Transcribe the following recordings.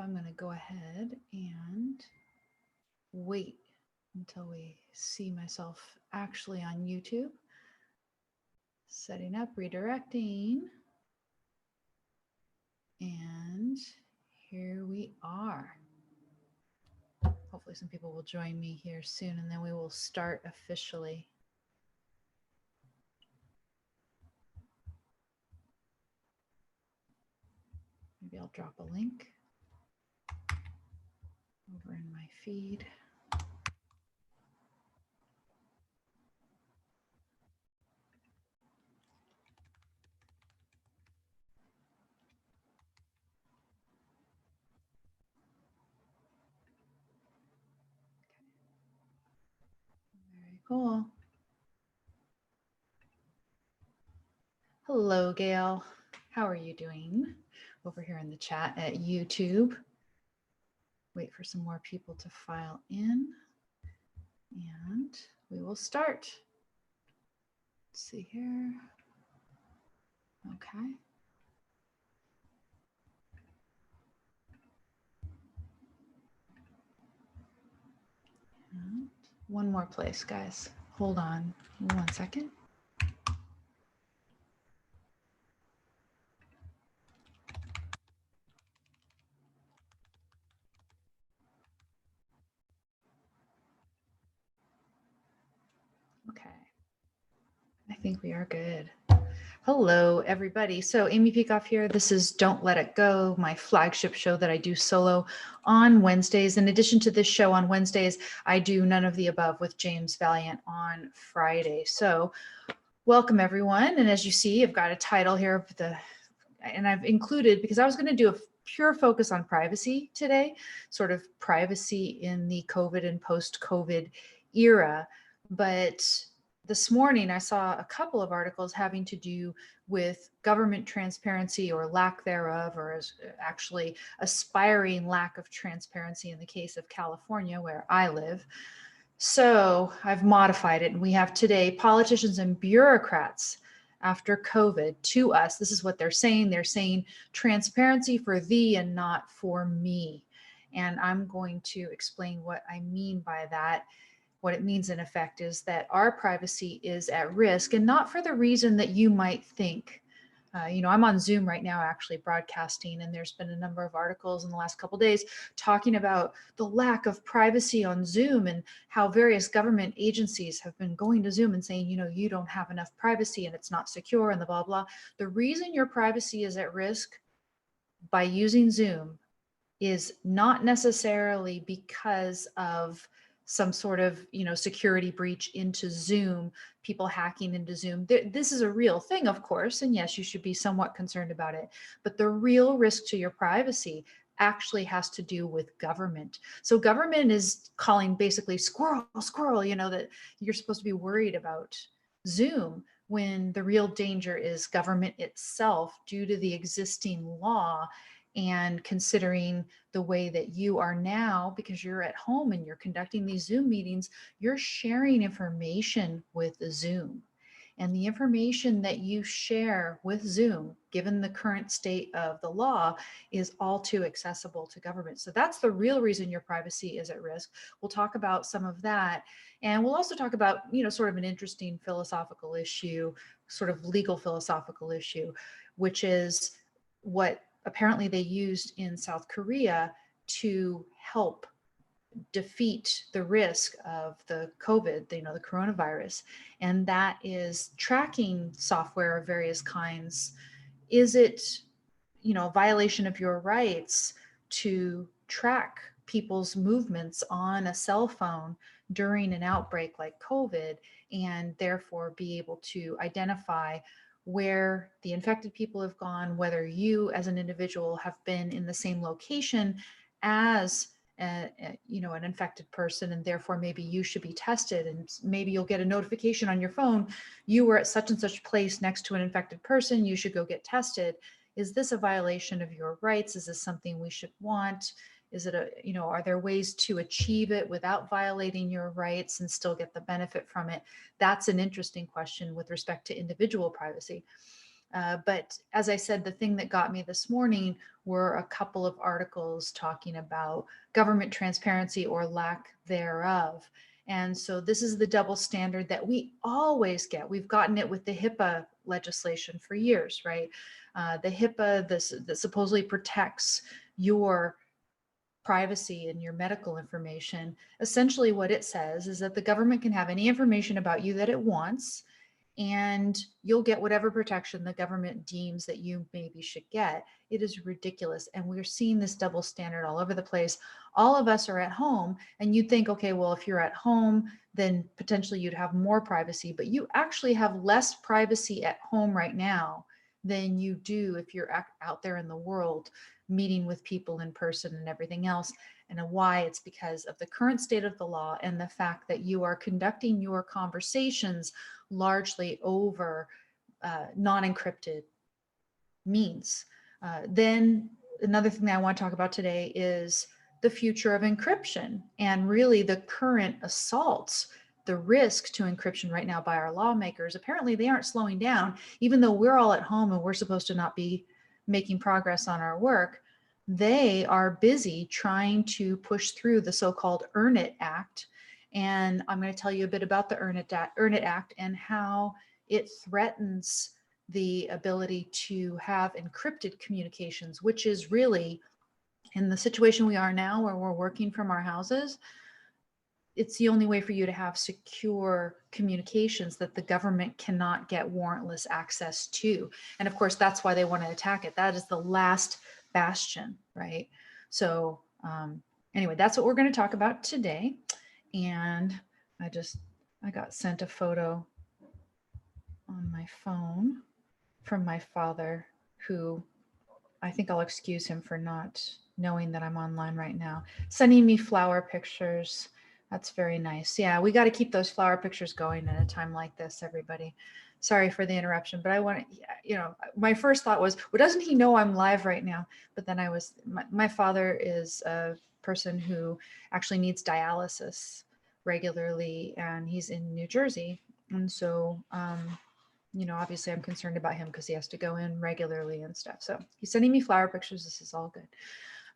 I'm going to go ahead and wait until we see myself actually on YouTube. Setting up, redirecting. And here we are. Hopefully some people will join me here soon and then we will start officially. Maybe I'll drop a link over in my feed. Very cool. Hello, Gail. How are you doing? Over here in the chat at YouTube. Wait for some more people to file in and we will start. Let's see here. Okay. And one more place, guys. Hold on 1 second. Okay. I think we are good. Hello, everybody. So Amy Peikoff here. This is Don't Let It Go, my flagship show that I do solo on Wednesdays. In addition to this show on Wednesdays, I do None of the Above with James Valiant on Friday. So welcome, everyone. And as you see, I've got a title here, and I've included, because I was going to do a pure focus on privacy today, sort of privacy in the COVID and post-COVID era. But this morning, I saw a couple of articles having to do with government transparency or lack thereof, or actually aspiring lack of transparency in the case of California, where I live. So I've modified it, and we have today politicians and bureaucrats after COVID to us. This is what they're saying. They're saying transparency for thee and not for me. And I'm going to explain what I mean by that. What it means in effect is that our privacy is at risk, and not for the reason that you might think. I'm on Zoom right now, actually broadcasting, and there's been a number of articles in the last couple of days talking about the lack of privacy on Zoom and how various government agencies have been going to Zoom and saying, you don't have enough privacy and it's not secure and the blah, blah. The reason your privacy is at risk by using Zoom is not necessarily because of some sort of security breach into Zoom, people hacking into Zoom. This is a real thing, of course, and yes, you should be somewhat concerned about it. But the real risk to your privacy actually has to do with government. So government is calling basically squirrel, squirrel, that you're supposed to be worried about Zoom, when the real danger is government itself due to the existing law. And considering the way that you are now, because you're at home and you're conducting these Zoom meetings, you're sharing information with Zoom. And the information that you share with Zoom, given the current state of the law, is all too accessible to government. So that's the real reason your privacy is at risk. We'll talk about some of that. And we'll also talk about, sort of an interesting philosophical issue, sort of legal philosophical issue, which is what apparently they used in South Korea to help defeat the risk of the COVID, the coronavirus. And that is tracking software of various kinds. Is it, a violation of your rights to track people's movements on a cell phone during an outbreak like COVID, and therefore be able to identify where the infected people have gone, whether you as an individual have been in the same location as an infected person, and therefore maybe you should be tested, and maybe you'll get a notification on your phone, you were at such and such place next to an infected person, you should go get tested. Is this a violation of your rights? Is this something we should want? Is it are there ways to achieve it without violating your rights and still get the benefit from it? That's an interesting question with respect to individual privacy. But as I said, the thing that got me this morning were a couple of articles talking about government transparency or lack thereof. And so this is the double standard that we always get. We've gotten it with the HIPAA legislation for years, right? The HIPAA, this that supposedly protects your privacy and your medical information. Essentially, what it says is that the government can have any information about you that it wants, and you'll get whatever protection the government deems that you maybe should get. It is ridiculous. And we're seeing this double standard all over the place. All of us are at home, and you'd think, okay, well, if you're at home, then potentially you'd have more privacy, but you actually have less privacy at home right now than you do if you're out there in the world meeting with people in person and everything else. And why? It's because of the current state of the law and the fact that you are conducting your conversations largely over non-encrypted means. Then another thing that I want to talk about today is the future of encryption and really the current assaults, the risk to encryption right now by our lawmakers. Apparently they aren't slowing down, even though we're all at home and we're supposed to not be making progress on our work. They are busy trying to push through the so-called Earn It Act. And I'm going to tell you a bit about the Earn It Act and how it threatens the ability to have encrypted communications, which is really, in the situation we are now where we're working from our houses, it's the only way for you to have secure communications that the government cannot get warrantless access to. And of course, that's why they want to attack it. That is the last bastion, right? So anyway, that's what we're going to talk about today. And I got sent a photo on my phone from my father, who I think I'll excuse him for not knowing that I'm online right now, sending me flower pictures. That's very nice. Yeah, we got to keep those flower pictures going at a time like this, everybody. Sorry for the interruption, but I want to, my first thought was, well, doesn't he know I'm live right now? But then my father is a person who actually needs dialysis regularly, and he's in New Jersey. And so, obviously I'm concerned about him because he has to go in regularly and stuff. So he's sending me flower pictures. This is all good.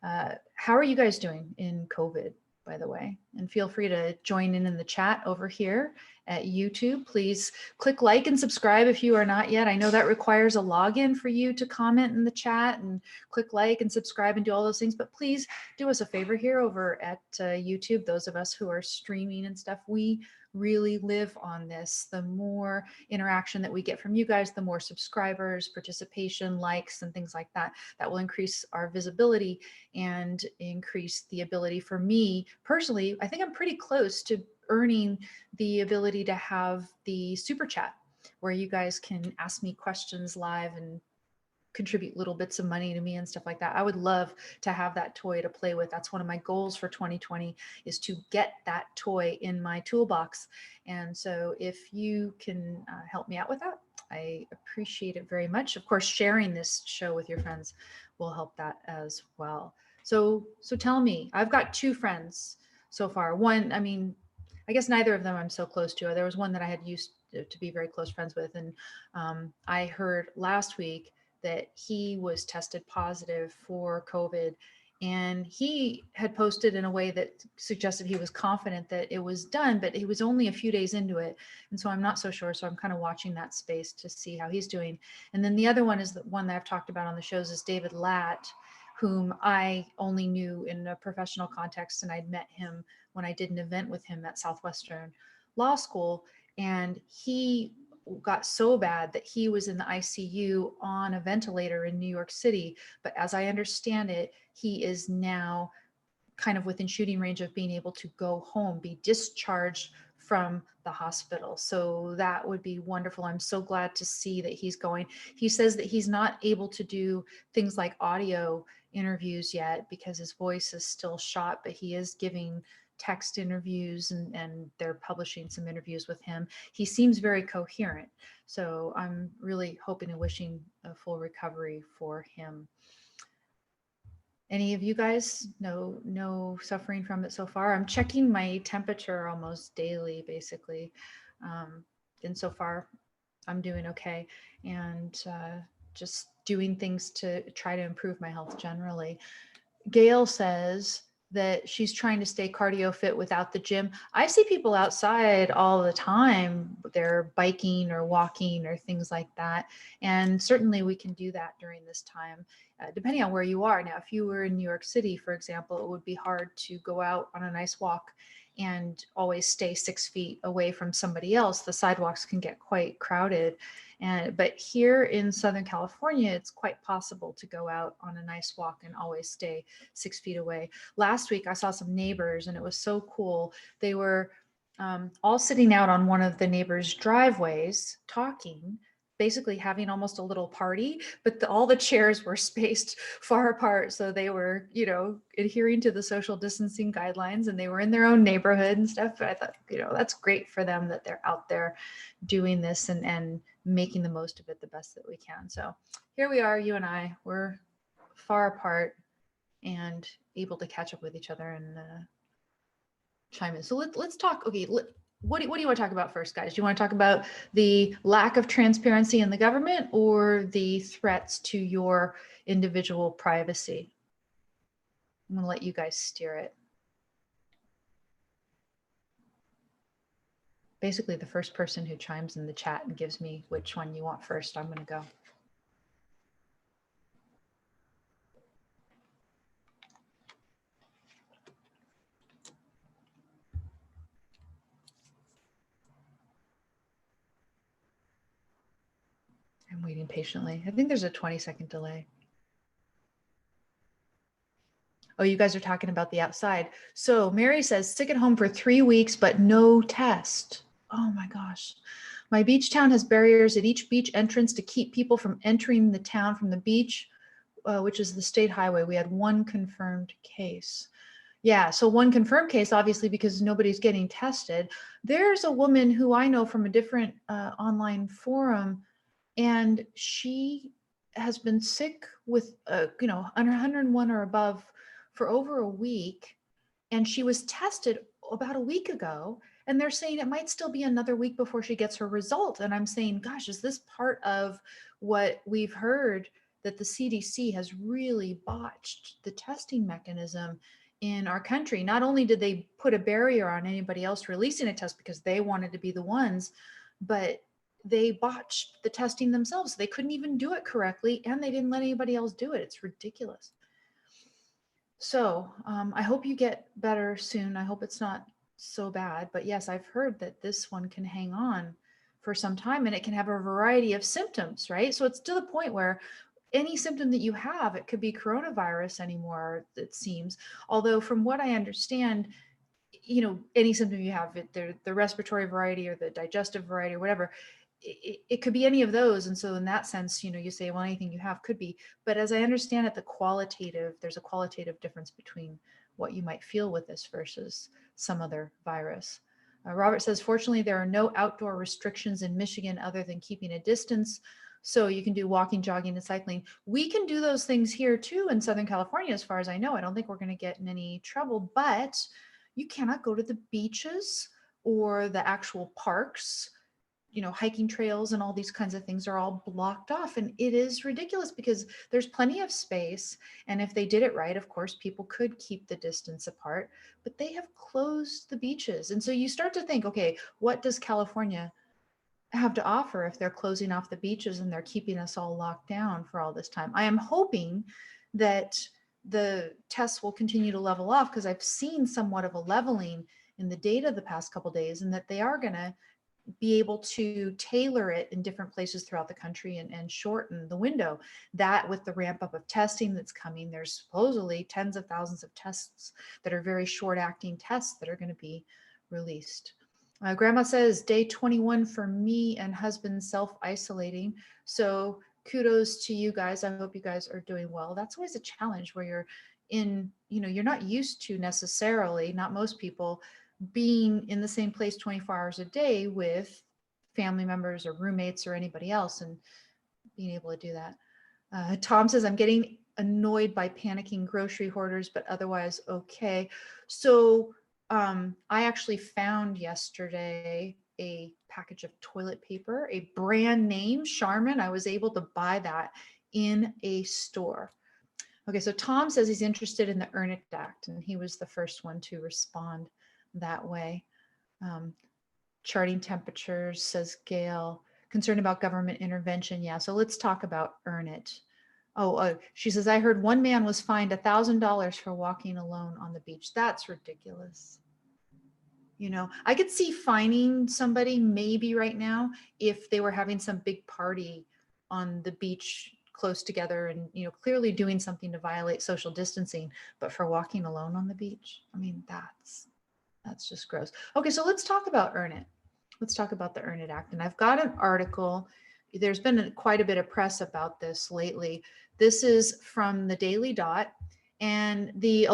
How are you guys doing in COVID, by the way? And feel free to join in the chat over here at YouTube. Please click like and subscribe if you are not yet. I know that requires a login for you to comment in the chat and click like and subscribe and do all those things, but please do us a favor here over at YouTube. Those of us who are streaming and stuff, we really live on this. The more interaction that we get from you guys, the more subscribers, participation, likes, and things like that, that will increase our visibility and increase the ability for me personally. I think I'm pretty close to earning the ability to have the super chat where you guys can ask me questions live and contribute little bits of money to me and stuff like that. I would love to have that toy to play with. That's one of my goals for 2020, is to get that toy in my toolbox. And so if you can help me out with that, I appreciate it very much. Of course, sharing this show with your friends will help that as well. So tell me, I've got two friends so far. One, I guess neither of them I'm so close to. There was one that I had used to be very close friends with. And I heard last week that he was tested positive for COVID, and he had posted in a way that suggested he was confident that it was done, but he was only a few days into it. And so I'm not so sure. So I'm kind of watching that space to see how he's doing. And then the other one is the one that I've talked about on the shows is David Latt, whom I only knew in a professional context. And I'd met him when I did an event with him at Southwestern Law School. And he got so bad that he was in the ICU on a ventilator in New York City. But as I understand it, he is now kind of within shooting range of being able to go home, be discharged from the hospital. So that would be wonderful. I'm so glad to see that he's going. He says that he's not able to do things like audio interviews yet because his voice is still shot, but he is giving text interviews and they're publishing some interviews with him. He seems very coherent. So I'm really hoping and wishing a full recovery for him. Any of you guys no suffering from it so far? I'm checking my temperature almost daily, basically. And so far, I'm doing okay. And just doing things to try to improve my health generally. Gail says that she's trying to stay cardio fit without the gym. I see people outside all the time. They're biking or walking or things like that. And certainly we can do that during this time, depending on where you are. Now, if you were in New York City, for example, it would be hard to go out on a nice walk and always stay 6 feet away from somebody else. The sidewalks can get quite crowded. But here in Southern California, it's quite possible to go out on a nice walk and always stay 6 feet away. Last week, I saw some neighbors and it was so cool. They were all sitting out on one of the neighbors' driveways talking, basically having almost a little party, but all the chairs were spaced far apart. So they were, adhering to the social distancing guidelines, and they were in their own neighborhood and stuff. But I thought, that's great for them that they're out there doing this and making the most of it the best that we can. So here we are, you and I, we're far apart and able to catch up with each other and chime in. So let's talk. Okay, what do you want to talk about first, guys? Do you want to talk about the lack of transparency in the government or the threats to your individual privacy? I'm going to let you guys steer it. Basically, the first person who chimes in the chat and gives me which one you want first, I'm going to go. I'm waiting patiently. I think there's a 20-second delay. Oh, you guys are talking about the outside. So Mary says, sick at home for 3 weeks, but no test. Oh my gosh. My beach town has barriers at each beach entrance to keep people from entering the town from the beach, which is the state highway. We had one confirmed case. Yeah, so one confirmed case, obviously, because nobody's getting tested. There's a woman who I know from a different online forum, and she has been sick with, under 101 or above for over a week. And she was tested about a week ago, and they're saying it might still be another week before she gets her result. And I'm saying, gosh, is this part of what we've heard, that the CDC has really botched the testing mechanism in our country? Not only did they put a barrier on anybody else releasing a test because they wanted to be the ones, but they botched the testing themselves. They couldn't even do it correctly, and they didn't let anybody else do it. It's ridiculous. So I hope you get better soon. I hope it's not so bad. But yes, I've heard that this one can hang on for some time, and it can have a variety of symptoms, right? So it's to the point where any symptom that you have, it could be coronavirus anymore, it seems. Although from what I understand, any symptom you have, the respiratory variety or the digestive variety or whatever, it could be any of those. And so in that sense, you say, well, anything you have could be. But as I understand it, there's a qualitative difference between what you might feel with this versus some other virus. Robert says, fortunately, there are no outdoor restrictions in Michigan other than keeping a distance. So you can do walking, jogging, and cycling. We can do those things here too in Southern California, as far as I know. I don't think we're going to get in any trouble, but you cannot go to the beaches or the actual parks. Hiking trails and all these kinds of things are all blocked off. And it is ridiculous because there's plenty of space. And if they did it right, of course, people could keep the distance apart, but they have closed the beaches. And so you start to think, okay, what does California have to offer if they're closing off the beaches and they're keeping us all locked down for all this time? I am hoping that the tests will continue to level off, because I've seen somewhat of a leveling in the data the past couple of days, and that they are going to be able to tailor it in different places throughout the country and shorten the window. That with the ramp up of testing that's coming, there's supposedly tens of thousands of tests that are very short acting tests that are going to be released. Grandma says day 21 for me and husband self-isolating. So kudos to you guys. I hope you guys are doing well. That's always a challenge where you're you're not used to necessarily, not most people, being in the same place 24 hours a day with family members or roommates or anybody else, and being able to do that. Tom says, I'm getting annoyed by panicking grocery hoarders, but otherwise okay. So I actually found yesterday a package of toilet paper, a brand name Charmin. I was able to buy that in a store. Okay, so Tom says he's interested in the Earn It Act, and he was the first one to respond that way. Charting temperatures, says Gail. Concerned about government intervention. Yeah, so let's talk about Earn It. Oh, she says, I heard one man was fined $1,000 for walking alone on the beach. That's ridiculous. You know, I could see fining somebody maybe right now if they were having some big party on the beach close together and, you know, clearly doing something to violate social distancing, but for walking alone on the beach, I mean, that's just gross. Okay, so let's talk about Earn It. Let's talk about the Earn It Act. And I've got an article. There's been quite a bit of press about this lately. This is from the Daily Dot. And the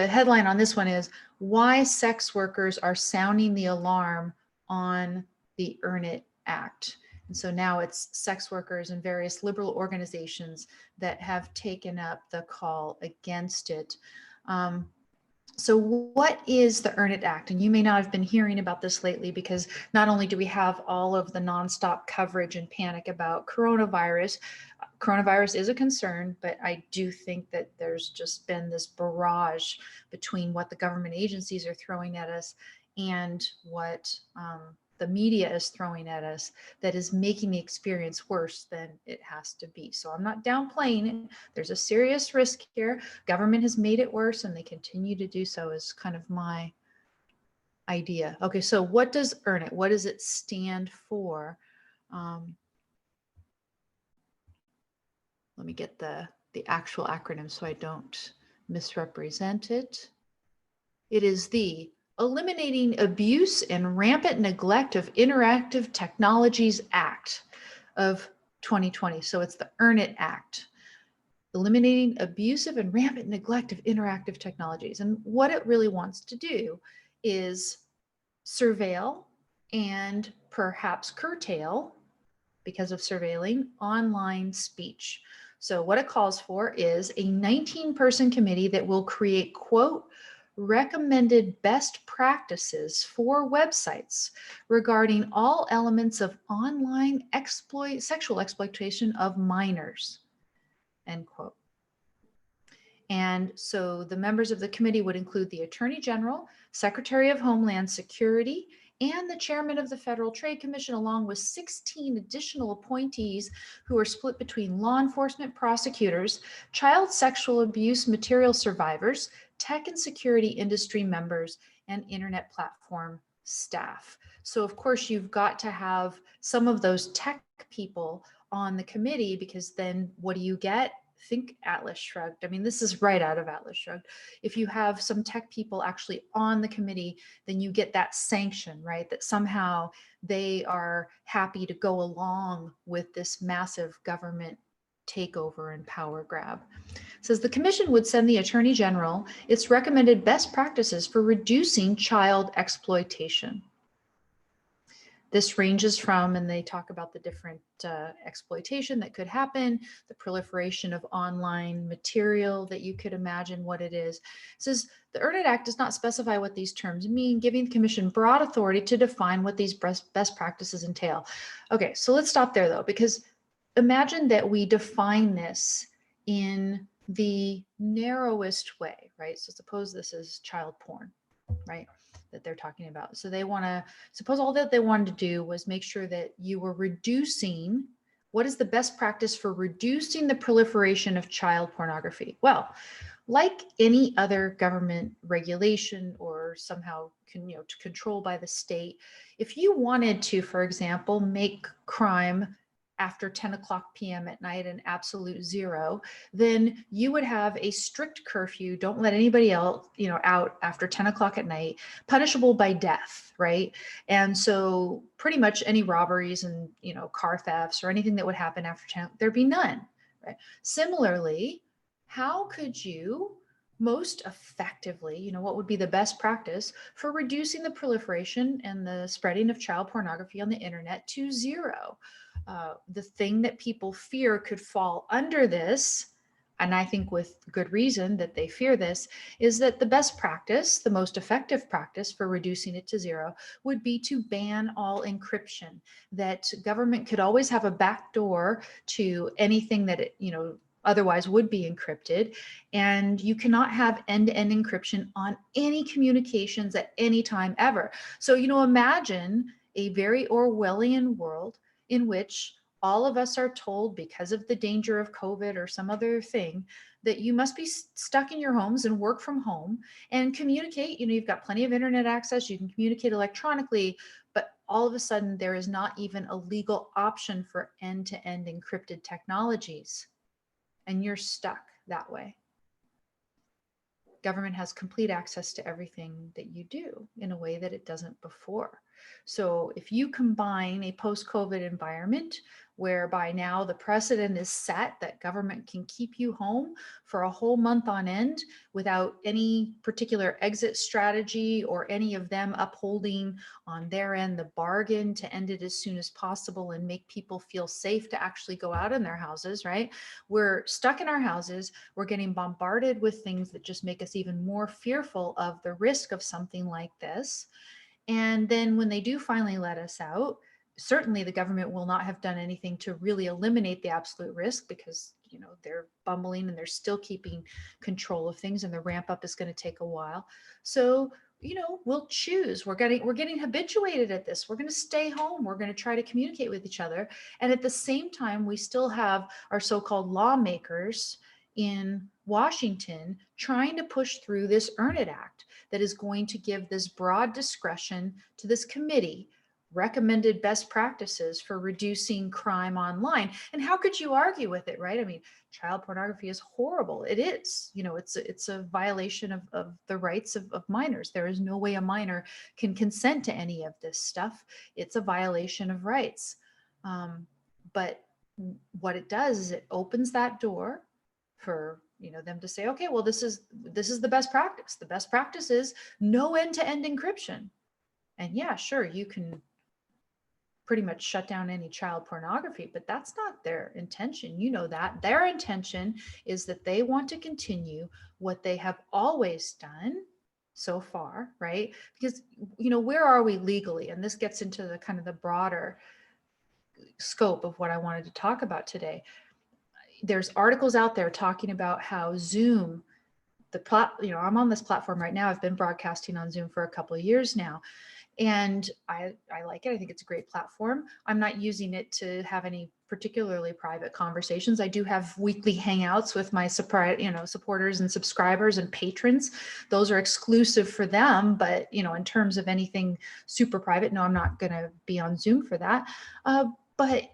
headline on this one is why sex workers are sounding the alarm on the Earn It Act. And so now it's sex workers and various liberal organizations that have taken up the call against it. So what is the Earn It Act? And you may not have been hearing about this lately because not only do we have all of the nonstop coverage and panic about coronavirus is a concern, but I do think that there's just been this barrage between what the government agencies are throwing at us and what the media is throwing at us that is making the experience worse than it has to be. So I'm not downplaying it. There's a serious risk here. Government has made it worse and they continue to do so is kind of my idea. Okay, so what does Earn It? What does it stand for? Let me get the actual acronym so I don't misrepresent it. It is the Eliminating Abuse and Rampant Neglect of Interactive Technologies Act of 2020. So it's the Earn It Act. Eliminating abusive and rampant neglect of interactive technologies. And what it really wants to do is surveil and perhaps curtail, because of surveilling, online speech. So what it calls for is a 19-person committee that will create, quote, recommended best practices for websites regarding all elements of online sexual exploitation of minors, end quote. And so the members of the committee would include the Attorney General, Secretary of Homeland Security, and the chairman of the Federal Trade Commission, along with 16 additional appointees who are split between law enforcement prosecutors, child sexual abuse material survivors, tech and security industry members, and internet platform staff. So of course, you've got to have some of those tech people on the committee, because then what do you get? Think Atlas Shrugged. I mean, this is right out of Atlas Shrugged. If you have some tech people actually on the committee, then you get that sanction, right? That somehow they are happy to go along with this massive government takeover and power grab. It says the commission would send the Attorney General its recommended best practices for reducing child exploitation. This ranges from, and they talk about the different exploitation that could happen, the proliferation of online material that you could imagine what it is. It says the Earn It Act does not specify what these terms mean, giving the commission broad authority to define what these best practices entail. Okay, so let's stop there though, because imagine that we define this in the narrowest way, right? So suppose this is child porn, right? That they're talking about. So they want to, suppose all that they wanted to do was make sure that you were reducing, what is the best practice for reducing the proliferation of child pornography? Well, like any other government regulation or somehow to control by the state, if you wanted to, for example, make crime after 10 o'clock p.m. at night an absolute zero, then you would have a strict curfew. Don't let anybody else, out after 10 o'clock at night, punishable by death, right? And so pretty much any robberies and, car thefts or anything that would happen after 10, there'd be none, right? Similarly, how could you most effectively, what would be the best practice for reducing the proliferation and the spreading of child pornography on the internet to zero? The thing that people fear could fall under this, and I think with good reason that they fear this, is that the best practice, the most effective practice for reducing it to zero would be to ban all encryption, that government could always have a back door to anything that it, otherwise would be encrypted. And you cannot have end-to-end encryption on any communications at any time ever. So, imagine a very Orwellian world in which all of us are told, because of the danger of COVID or some other thing, that you must be stuck in your homes and work from home and communicate. You've got plenty of internet access, you can communicate electronically, but all of a sudden there is not even a legal option for end-to-end encrypted technologies. And you're stuck that way. Government has complete access to everything that you do in a way that it doesn't before. So if you combine a post-COVID environment whereby now the precedent is set that government can keep you home for a whole month on end without any particular exit strategy or any of them upholding on their end the bargain to end it as soon as possible and make people feel safe to actually go out in their houses, right? We're stuck in our houses. We're getting bombarded with things that just make us even more fearful of the risk of something like this. And then when they do finally let us out, certainly the government will not have done anything to really eliminate the absolute risk, because they're bumbling and they're still keeping control of things, and the ramp up is going to take a while. So we'll choose. We're getting habituated at this. We're going to stay home. We're going to try to communicate with each other, and at the same time we still have our so-called lawmakers in Washington trying to push through this Earn It Act that is going to give this broad discretion to this committee, recommended best practices for reducing crime online. And how could you argue with it, right? I mean, child pornography is horrible. It is, it's a violation of the rights of minors. There is no way a minor can consent to any of this stuff. It's a violation of rights. But what it does is it opens that door for them to say, okay, well, this is the best practice. The best practice is no end-to-end encryption. And yeah, sure, you can pretty much shut down any child pornography, but that's not their intention. That their intention is that they want to continue what they have always done so far, right? Because where are we legally? And this gets into the kind of the broader scope of what I wanted to talk about today. There's articles out there talking about how Zoom, I'm on this platform right now. I've been broadcasting on Zoom for a couple of years now, and I like it. I think it's a great platform. I'm not using it to have any particularly private conversations. I do have weekly hangouts with my supporters and subscribers and patrons. Those are exclusive for them, but in terms of anything super private, no, I'm not going to be on Zoom for that. But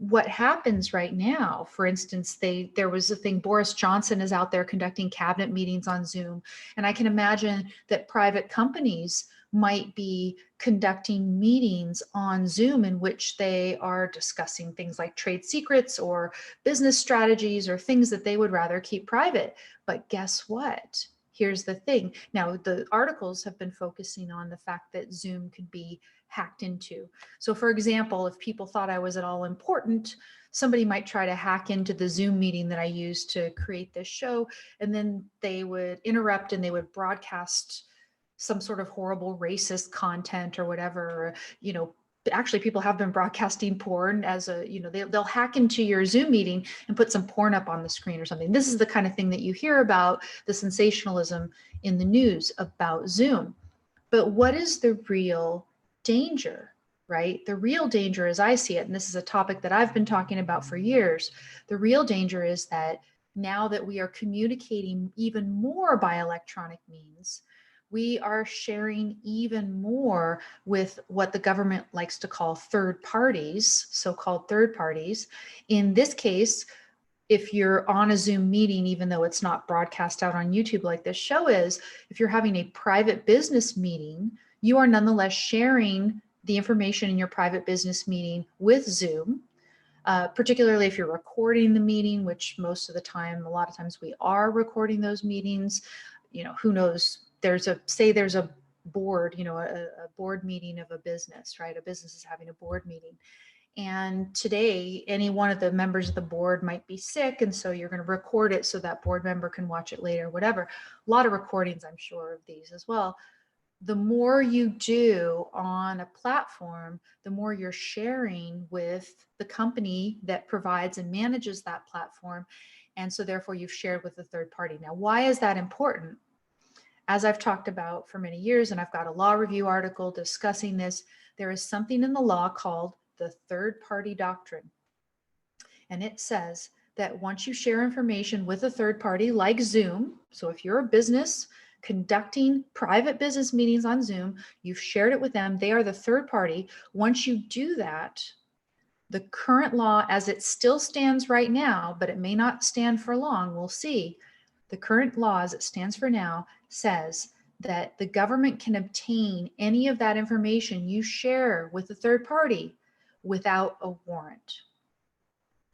what happens right now, for instance, there was a thing, Boris Johnson is out there conducting cabinet meetings on Zoom. And I can imagine that private companies might be conducting meetings on Zoom in which they are discussing things like trade secrets or business strategies or things that they would rather keep private. But guess what? Here's the thing. Now, the articles have been focusing on the fact that Zoom could be hacked into. So for example, if people thought I was at all important, somebody might try to hack into the Zoom meeting that I used to create this show, and then they would interrupt and they would broadcast some sort of horrible racist content or whatever. Actually people have been broadcasting porn as they'll hack into your Zoom meeting and put some porn up on the screen or something. This is the kind of thing that you hear about, the sensationalism in the news about Zoom. But what is the real danger, right? The real danger, as I see it, and this is a topic that I've been talking about for years, the real danger is that now that we are communicating even more by electronic means, we are sharing even more with what the government likes to call third parties, so-called third parties. In this case, if you're on a Zoom meeting, even though it's not broadcast out on YouTube like this show is, if you're having a private business meeting, you are nonetheless sharing the information in your private business meeting with Zoom, particularly if you're recording the meeting, which most of the time, a lot of times we are recording those meetings. Who knows, there's a board, a board meeting of a business, right? A business is having a board meeting. And today, any one of the members of the board might be sick, and so you're going to record it so that board member can watch it later, whatever. A lot of recordings, I'm sure, of these as well. The more you do on a platform, the more you're sharing with the company that provides and manages that platform. And so therefore you've shared with a third party. Now, why is that important? As I've talked about for many years, and I've got a law review article discussing this, there is something in the law called the third party doctrine. And it says that once you share information with a third party like Zoom, so if you're a business conducting private business meetings on Zoom, you've shared it with them, they are the third party. Once you do that, the current law as it still stands right now, but it may not stand for long, we'll see. The current law as it stands for now says that the government can obtain any of that information you share with a third party without a warrant,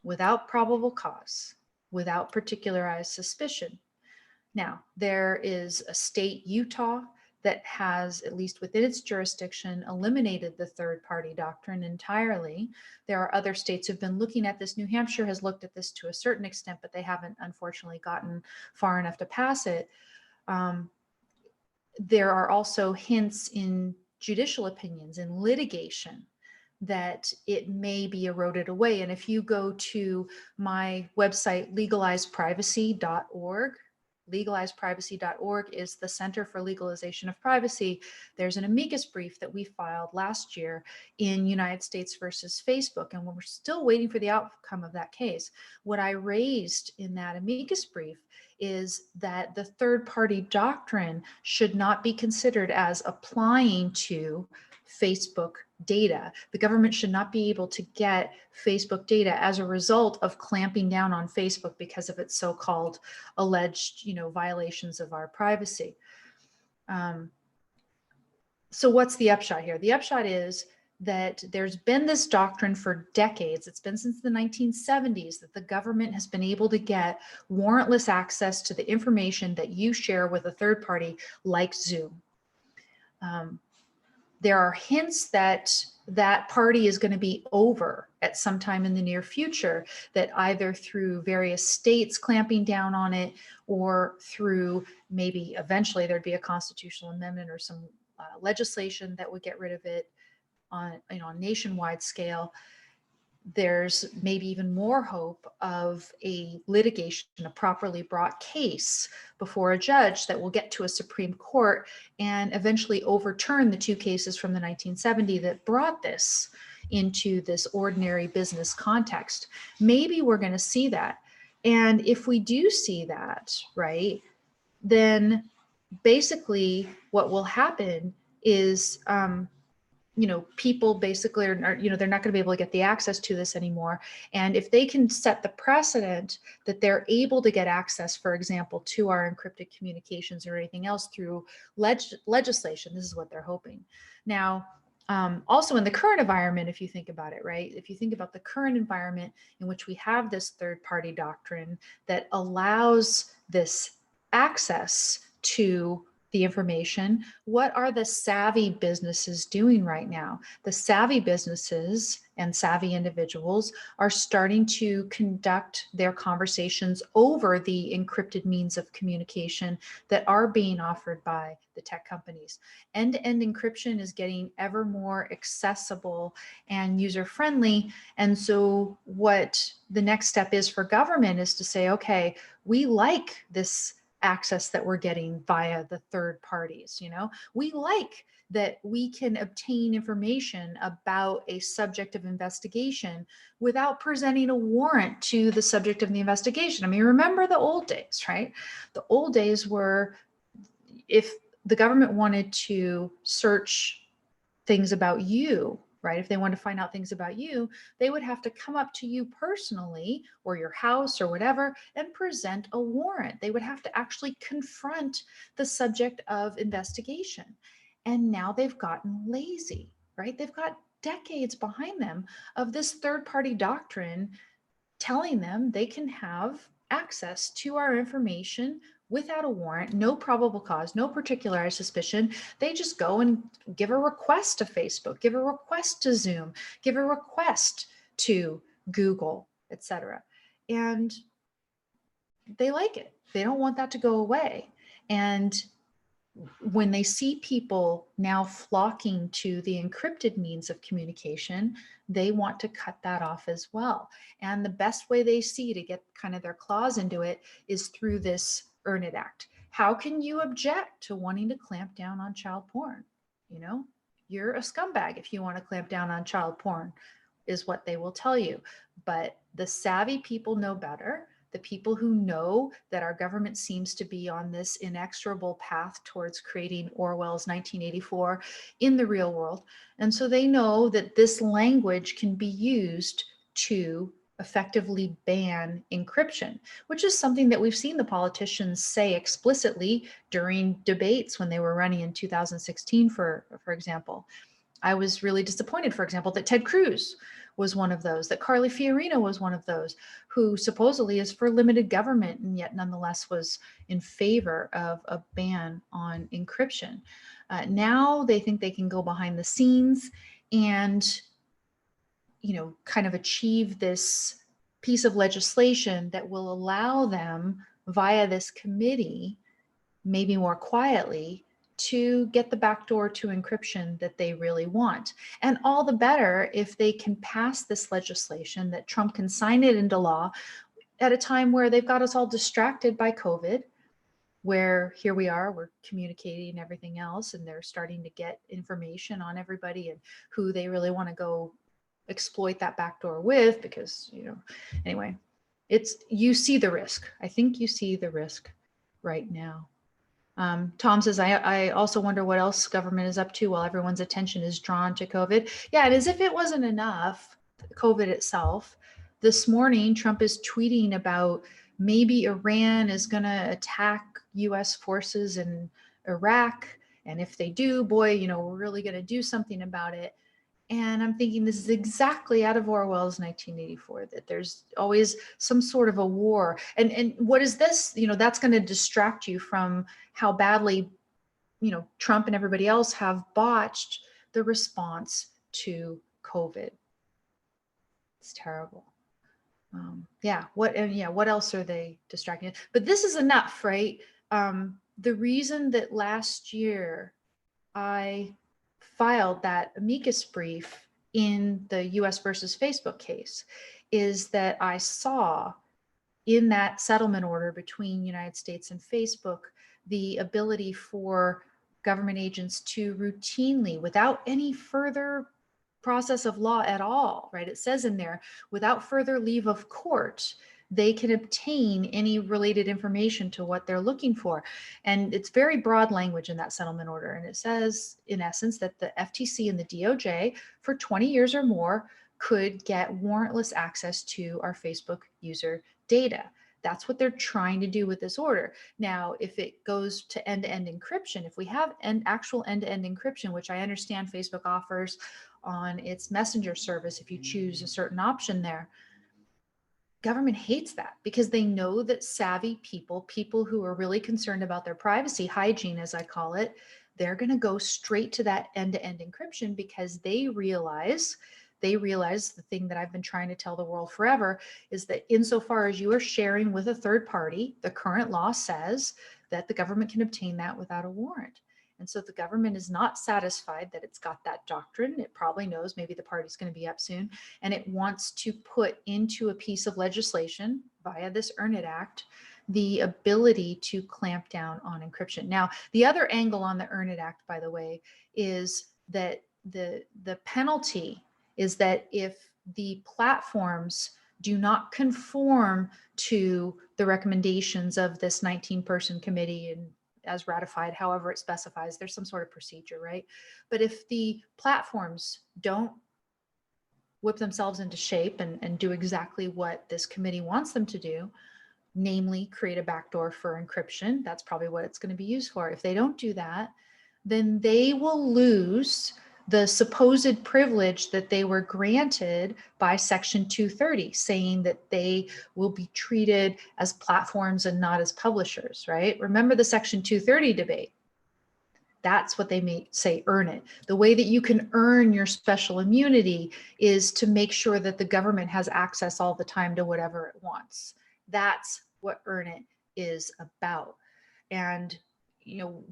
without probable cause, without particularized suspicion. Now, there is a state, Utah, that has, at least within its jurisdiction, eliminated the third party doctrine entirely. There are other states who've been looking at this. New Hampshire has looked at this to a certain extent, but they haven't unfortunately gotten far enough to pass it. There are also hints in judicial opinions, in litigation, that it may be eroded away. And if you go to my website, legalizeprivacy.org, legalizeprivacy.org is the Center for Legalization of Privacy. There's an amicus brief that we filed last year in United States versus Facebook, and we're still waiting for the outcome of that case. What I raised in that amicus brief is that the third party doctrine should not be considered as applying to Facebook data. The government should not be able to get Facebook data as a result of clamping down on Facebook because of its so-called alleged, violations of our privacy. So what's the upshot here? The upshot is that there's been this doctrine for decades. It's been since the 1970s that the government has been able to get warrantless access to the information that you share with a third party like Zoom. There are hints that that party is going to be over at some time in the near future, that either through various states clamping down on it or through maybe eventually there'd be a constitutional amendment or some legislation that would get rid of it on a nationwide scale. There's maybe even more hope of a litigation, a properly brought case before a judge that will get to a Supreme Court and eventually overturn the two cases from the 1970s that brought this into this ordinary business context. Maybe we're going to see that. And if we do see that, right, then basically what will happen is, people basically are, they're not going to be able to get the access to this anymore. And if they can set the precedent that they're able to get access, for example, to our encrypted communications or anything else through legislation, this is what they're hoping. Now, also in the current environment, if you think about it, right? If you think about the current environment in which we have this third party doctrine that allows this access to the information, what are the savvy businesses doing right now? The savvy businesses and savvy individuals are starting to conduct their conversations over the encrypted means of communication that are being offered by the tech companies. End-to-end encryption is getting ever more accessible and user-friendly. And so what the next step is for government is to say, okay, we like this access that we're getting via the third parties. We like that we can obtain information about a subject of investigation without presenting a warrant to the subject of the investigation. I mean, remember the old days, right? The old days were, if the government wanted to search things about you, right? If they want to find out things about you, they would have to come up to you personally or your house or whatever and present a warrant. They would have to actually confront the subject of investigation. And now they've gotten lazy, right? They've got decades behind them of this third-party doctrine telling them they can have access to our information without a warrant, no probable cause, no particularized suspicion. They just go and give a request to Facebook, give a request to Zoom, give a request to Google, etc. And they like it. They don't want that to go away. And when they see people now flocking to the encrypted means of communication, they want to cut that off as well. And the best way they see to get kind of their claws into it is through this Earn It Act. How can you object to wanting to clamp down on child porn? You know, you're a scumbag if you want to clamp down on child porn, is what they will tell you. But the savvy people know better. The people who know that our government seems to be on this inexorable path towards creating Orwell's 1984 in the real world. And so they know that this language can be used to effectively ban encryption, which is something that we've seen the politicians say explicitly during debates when they were running in 2016, for example. I was really disappointed, for example, that Ted Cruz was one of those, that Carly Fiorina was one of those, who supposedly is for limited government and yet nonetheless was in favor of a ban on encryption. Now they think they can go behind the scenes and, you know, kind of achieve this piece of legislation that will allow them via this committee, maybe more quietly, to get the backdoor to encryption that they really want. And all the better if they can pass this legislation, that Trump can sign it into law at a time where they've got us all distracted by COVID, where here we are, we're communicating and everything else, and they're starting to get information on everybody and who they really want to go exploit that backdoor with, because, you know, anyway, you see the risk. I think you see the risk right now. Tom says, I also wonder what else government is up to while everyone's attention is drawn to COVID. Yeah, and as if it wasn't enough, COVID itself, this morning, Trump is tweeting about maybe Iran is going to attack US forces in Iraq. And if they do, boy, you know, we're really going to do something about it. And I'm thinking this is exactly out of Orwell's 1984, that there's always some sort of a war. And what is this? You know, that's going to distract you from how badly, you know, Trump and everybody else have botched the response to COVID. It's terrible. What else are they distracting? But this is enough, right? The reason that last year I filed that amicus brief in the US versus Facebook case is that I saw in that settlement order between United States and Facebook the ability for government agents to routinely, without any further process of law at all, right? It says in there, without further leave of court, they can obtain any related information to what they're looking for. And it's very broad language in that settlement order. And it says, in essence, that the FTC and the DOJ for 20 years or more could get warrantless access to our Facebook user data. That's what they're trying to do with this order. Now, if it goes to end-to-end encryption, if we have actual end-to-end encryption, which I understand Facebook offers on its messenger service, if you choose a certain option there, government hates that because they know that savvy people who are really concerned about their privacy hygiene, as I call it, they're going to go straight to that end-to-end encryption because they realize the thing that I've been trying to tell the world forever is that insofar as you are sharing with a third party, the current law says that the government can obtain that without a warrant. And so the government is not satisfied that it's got that doctrine. It probably knows maybe the party's going to be up soon, and it wants to put into a piece of legislation via this Earn It Act the ability to clamp down on encryption. Now, the other angle on the Earn It Act, by the way, is that the penalty is that if the platforms do not conform to the recommendations of this 19-person committee and as ratified, however it specifies, there's some sort of procedure, right? But if the platforms don't whip themselves into shape and do exactly what this committee wants them to do, namely create a backdoor for encryption, that's probably what it's going to be used for. If they don't do that, then they will lose the supposed privilege that they were granted by Section 230, saying that they will be treated as platforms and not as publishers, right? Remember the Section 230 debate. That's what they may say earn it. The way that you can earn your special immunity is to make sure that the government has access all the time to whatever it wants. That's what earn it is about. And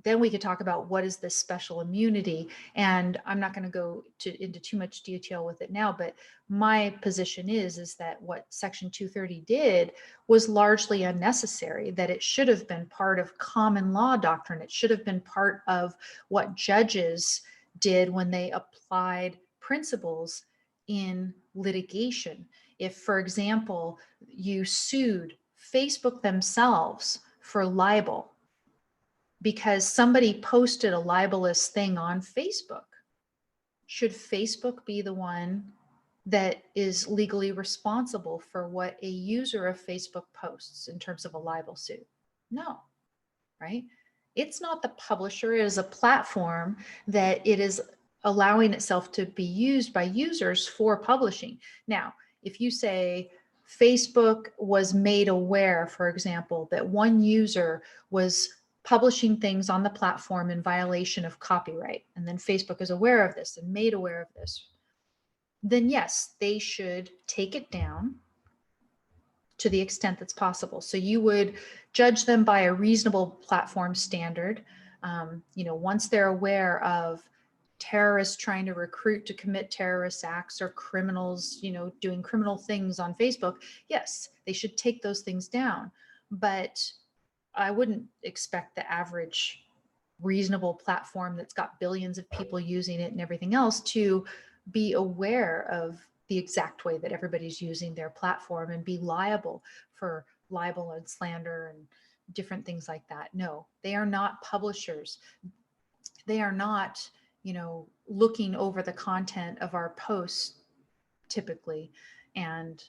then we could talk about what is this special immunity. And I'm not going to go into too much detail with it now, but my position is that what Section 230 did was largely unnecessary, that it should have been part of common law doctrine. It should have been part of what judges did when they applied principles in litigation. If, for example, you sued Facebook themselves for libel because somebody posted a libelous thing on Facebook, should Facebook be the one that is legally responsible for what a user of Facebook posts in terms of a libel suit? No, right? It's not the publisher. It is a platform that it is allowing itself to be used by users for publishing. Now, if you say Facebook was made aware, for example, that one user was publishing things on the platform in violation of copyright, and then Facebook is aware of this and made aware of this, then yes, they should take it down to the extent that's possible. So you would judge them by a reasonable platform standard. Once they're aware of terrorists trying to recruit to commit terrorist acts or criminals, doing criminal things on Facebook, yes, they should take those things down. But I wouldn't expect the average reasonable platform that's got billions of people using it and everything else to be aware of the exact way that everybody's using their platform and be liable for libel and slander and different things like that. No, they are not publishers. They are not, looking over the content of our posts typically and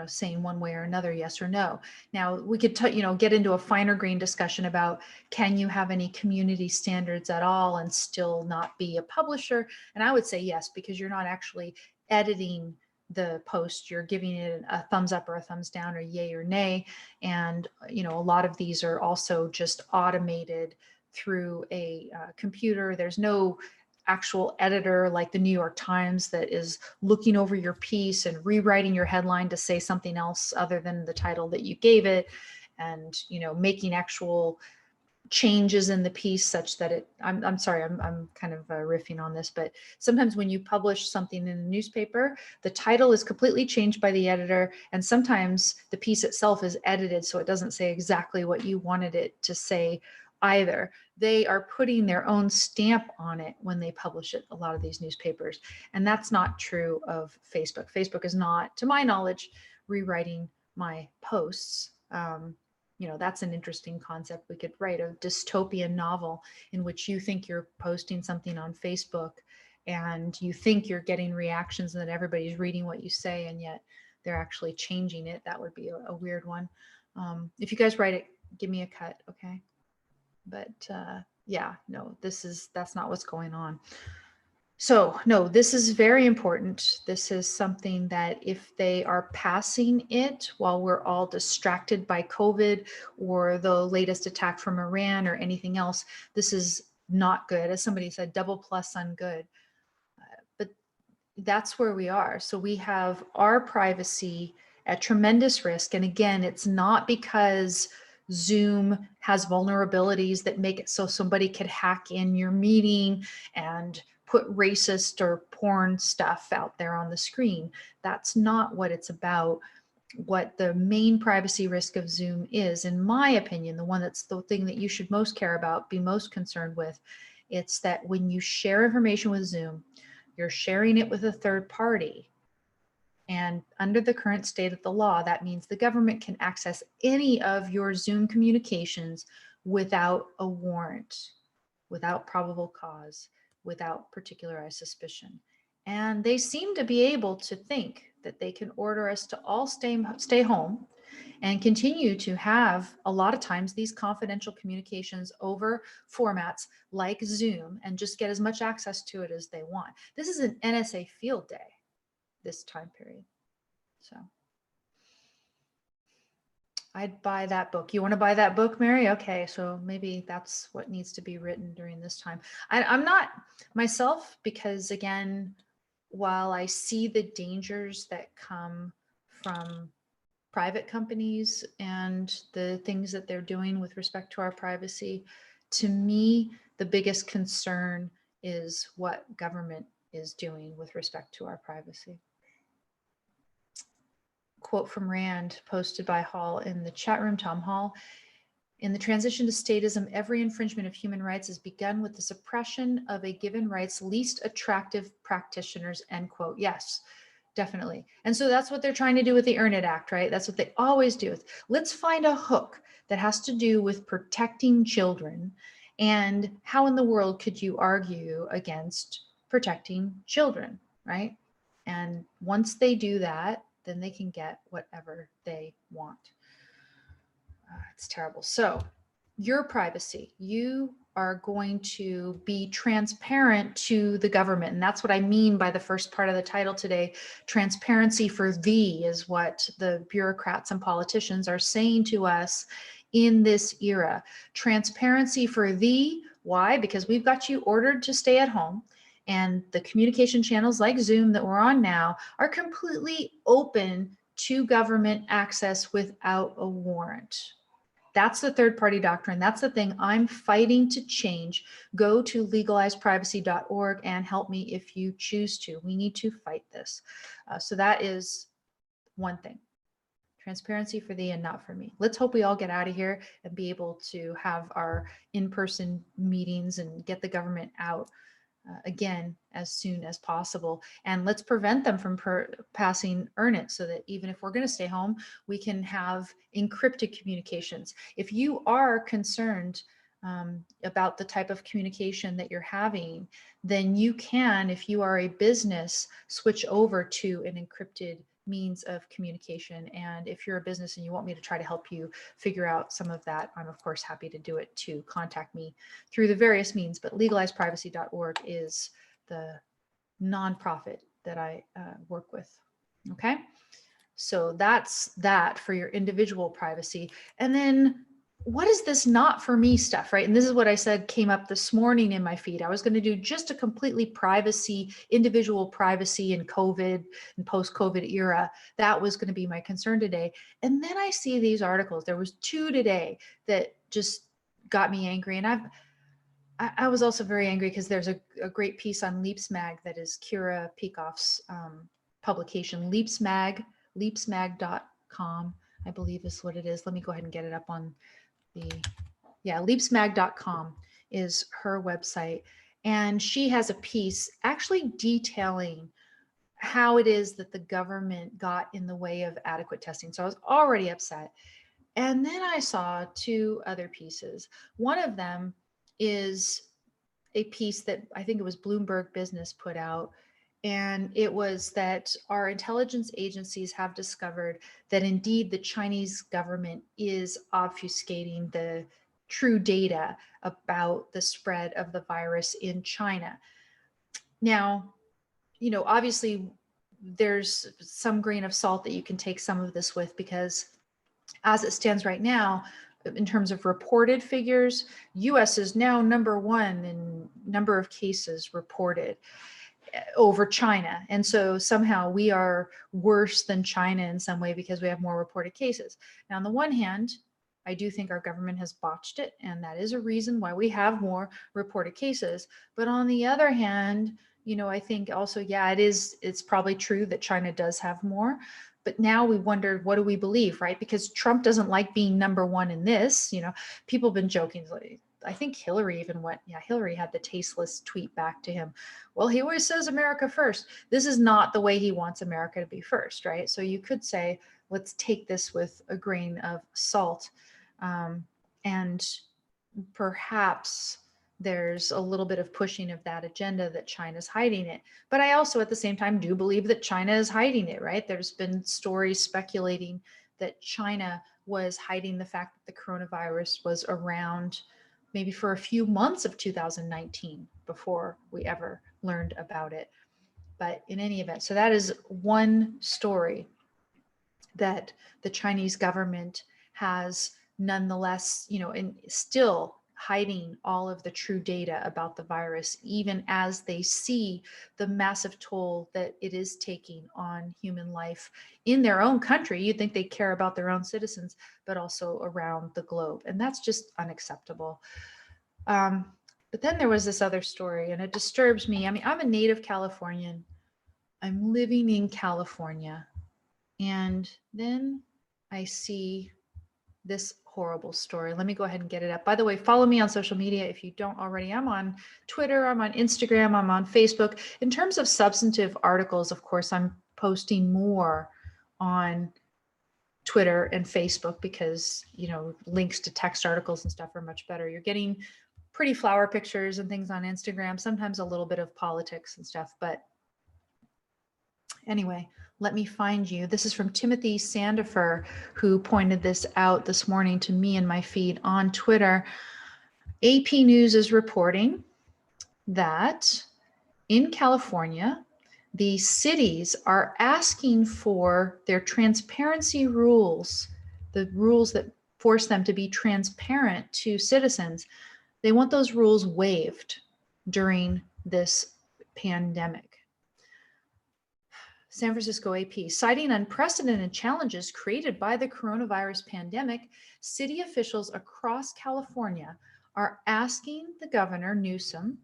saying one way or another, yes or no. Now we could get into a finer grain discussion about, can you have any community standards at all and still not be a publisher? And I would say yes, because you're not actually editing the post. You're giving it a thumbs up or a thumbs down or yay or nay. And a lot of these are also just automated through a computer. There's no actual editor like the New York Times that is looking over your piece and rewriting your headline to say something else other than the title that you gave it, and making actual changes in the piece such that I'm sorry, I'm kind of riffing on this, but sometimes when you publish something in a newspaper, the title is completely changed by the editor, and sometimes the piece itself is edited so it doesn't say exactly what you wanted it to say either. They are putting their own stamp on it when they publish it, a lot of these newspapers. And that's not true of Facebook. Facebook is not, to my knowledge, rewriting my posts. That's an interesting concept. We could write a dystopian novel in which you think you're posting something on Facebook and you think you're getting reactions and that everybody's reading what you say, and yet they're actually changing it. That would be a weird one. If you guys write it, give me a cut, okay? But yeah, no, that's not what's going on. So no, this is very important. This is something that if they are passing it while we're all distracted by COVID or the latest attack from Iran or anything else, this is not good. As somebody said, double plus on good. But that's where we are. So we have our privacy at tremendous risk. And again, it's not because Zoom has vulnerabilities that make it so somebody could hack in your meeting and put racist or porn stuff out there on the screen. That's not what it's about. What the main privacy risk of Zoom is, in my opinion, the one that's the thing that you should most care about, be most concerned with, it's that when you share information with Zoom, you're sharing it with a third party. And under the current state of the law, that means the government can access any of your Zoom communications without a warrant, without probable cause, without particularized suspicion. And they seem to be able to think that they can order us to all stay home and continue to have a lot of times these confidential communications over formats like Zoom and just get as much access to it as they want. This is an NSA field day, this time period. So I'd buy that book. You want to buy that book, Mary? Okay, so maybe that's what needs to be written during this time. I'm not myself, because again, while I see the dangers that come from private companies and the things that they're doing with respect to our privacy, to me, the biggest concern is what government is doing with respect to our privacy. Quote from Rand posted by Hall in the chat room, Tom Hall. In the transition to statism, every infringement of human rights is begun with the suppression of a given right's least attractive practitioners, end quote. Yes, definitely. And so that's what they're trying to do with the Earn It Act, right? That's what they always do. Let's find a hook that has to do with protecting children. And how in the world could you argue against protecting children, right? And once they do that, then they can get whatever they want. It's terrible. So your privacy, you are going to be transparent to the government. And that's what I mean by the first part of the title today. Transparency for thee is what the bureaucrats and politicians are saying to us in this era. Transparency for thee. Why? Because we've got you ordered to stay at home. And the communication channels like Zoom that we're on now are completely open to government access without a warrant. That's the third party doctrine. That's the thing I'm fighting to change. Go to legalizeprivacy.org and help me if you choose to. We need to fight this. So that is one thing. Transparency for thee and not for me. Let's hope we all get out of here and be able to have our in-person meetings and get the government out again as soon as possible. And let's prevent them from passing Earn It, so that even if we're going to stay home, we can have encrypted communications. If you are concerned about the type of communication that you're having, then you can, if you are a business, switch over to an encrypted means of communication. And if you're a business and you want me to try to help you figure out some of that, I'm of course happy to do it too. Contact me through the various means, but legalizeprivacy.org is the nonprofit that I work with. Okay, so that's that for your individual privacy. And then what is this not for me stuff, right? And this is what I said came up this morning in my feed. I was going to do just a completely privacy, individual privacy in COVID and post-COVID era. That was going to be my concern today. And then I see these articles. There was 2 today that just got me angry. And I was also very angry because there's a great piece on Leapsmag that is Kira Peikoff's publication, leapsmag.com, I believe is what it is. Let me go ahead and get it up on leapsmag.com is her website. And she has a piece actually detailing how it is that the government got in the way of adequate testing. So I was already upset. And then I saw 2 other pieces. One of them is a piece that I think it was Bloomberg Business put out. And it was that our intelligence agencies have discovered that indeed the Chinese government is obfuscating the true data about the spread of the virus in China. Now, you know, obviously there's some grain of salt that you can take some of this with, because as it stands right now, in terms of reported figures, US is now #1 in number of cases reported over China. And so somehow we are worse than China in some way because we have more reported cases. Now, on the one hand, I do think our government has botched it, and that is a reason why we have more reported cases. But on the other hand, you know, I think also, yeah, it's probably true that China does have more. But now we wonder, what do we believe, right? Because Trump doesn't like being #1 in this. You know, people have been joking. I think Hillary even went, yeah, Hillary had the tasteless tweet back to him. Well, he always says America first. This is not the way he wants America to be first, right? So you could say, let's take this with a grain of salt. And perhaps there's a little bit of pushing of that agenda that China's hiding it. But I also at the same time do believe that China is hiding it, right? There's been stories speculating that China was hiding the fact that the coronavirus was around maybe for a few months of 2019 before we ever learned about it. But in any event, so that is one story that the Chinese government has nonetheless, and still hiding all of the true data about the virus, even as they see the massive toll that it is taking on human life in their own country. You'd think they care about their own citizens, but also around the globe. And that's just unacceptable. But then there was this other story, and it disturbs me. I mean, I'm a native Californian. I'm living in California. And then I see this horrible story. Let me go ahead and get it up. By the way, follow me on social media if you don't already. I'm on Twitter, I'm on Instagram, I'm on Facebook. In terms of substantive articles, of course, I'm posting more on Twitter and Facebook because, links to text articles and stuff are much better. You're getting pretty flower pictures and things on Instagram, sometimes a little bit of politics and stuff. But anyway, let me find you. This is from Timothy Sandifer, who pointed this out this morning to me in my feed on Twitter. AP News is reporting that in California, the cities are asking for their transparency rules, the rules that force them to be transparent to citizens. They want those rules waived during this pandemic. San Francisco AP, citing unprecedented challenges created by the coronavirus pandemic, city officials across California are asking the governor, Newsom,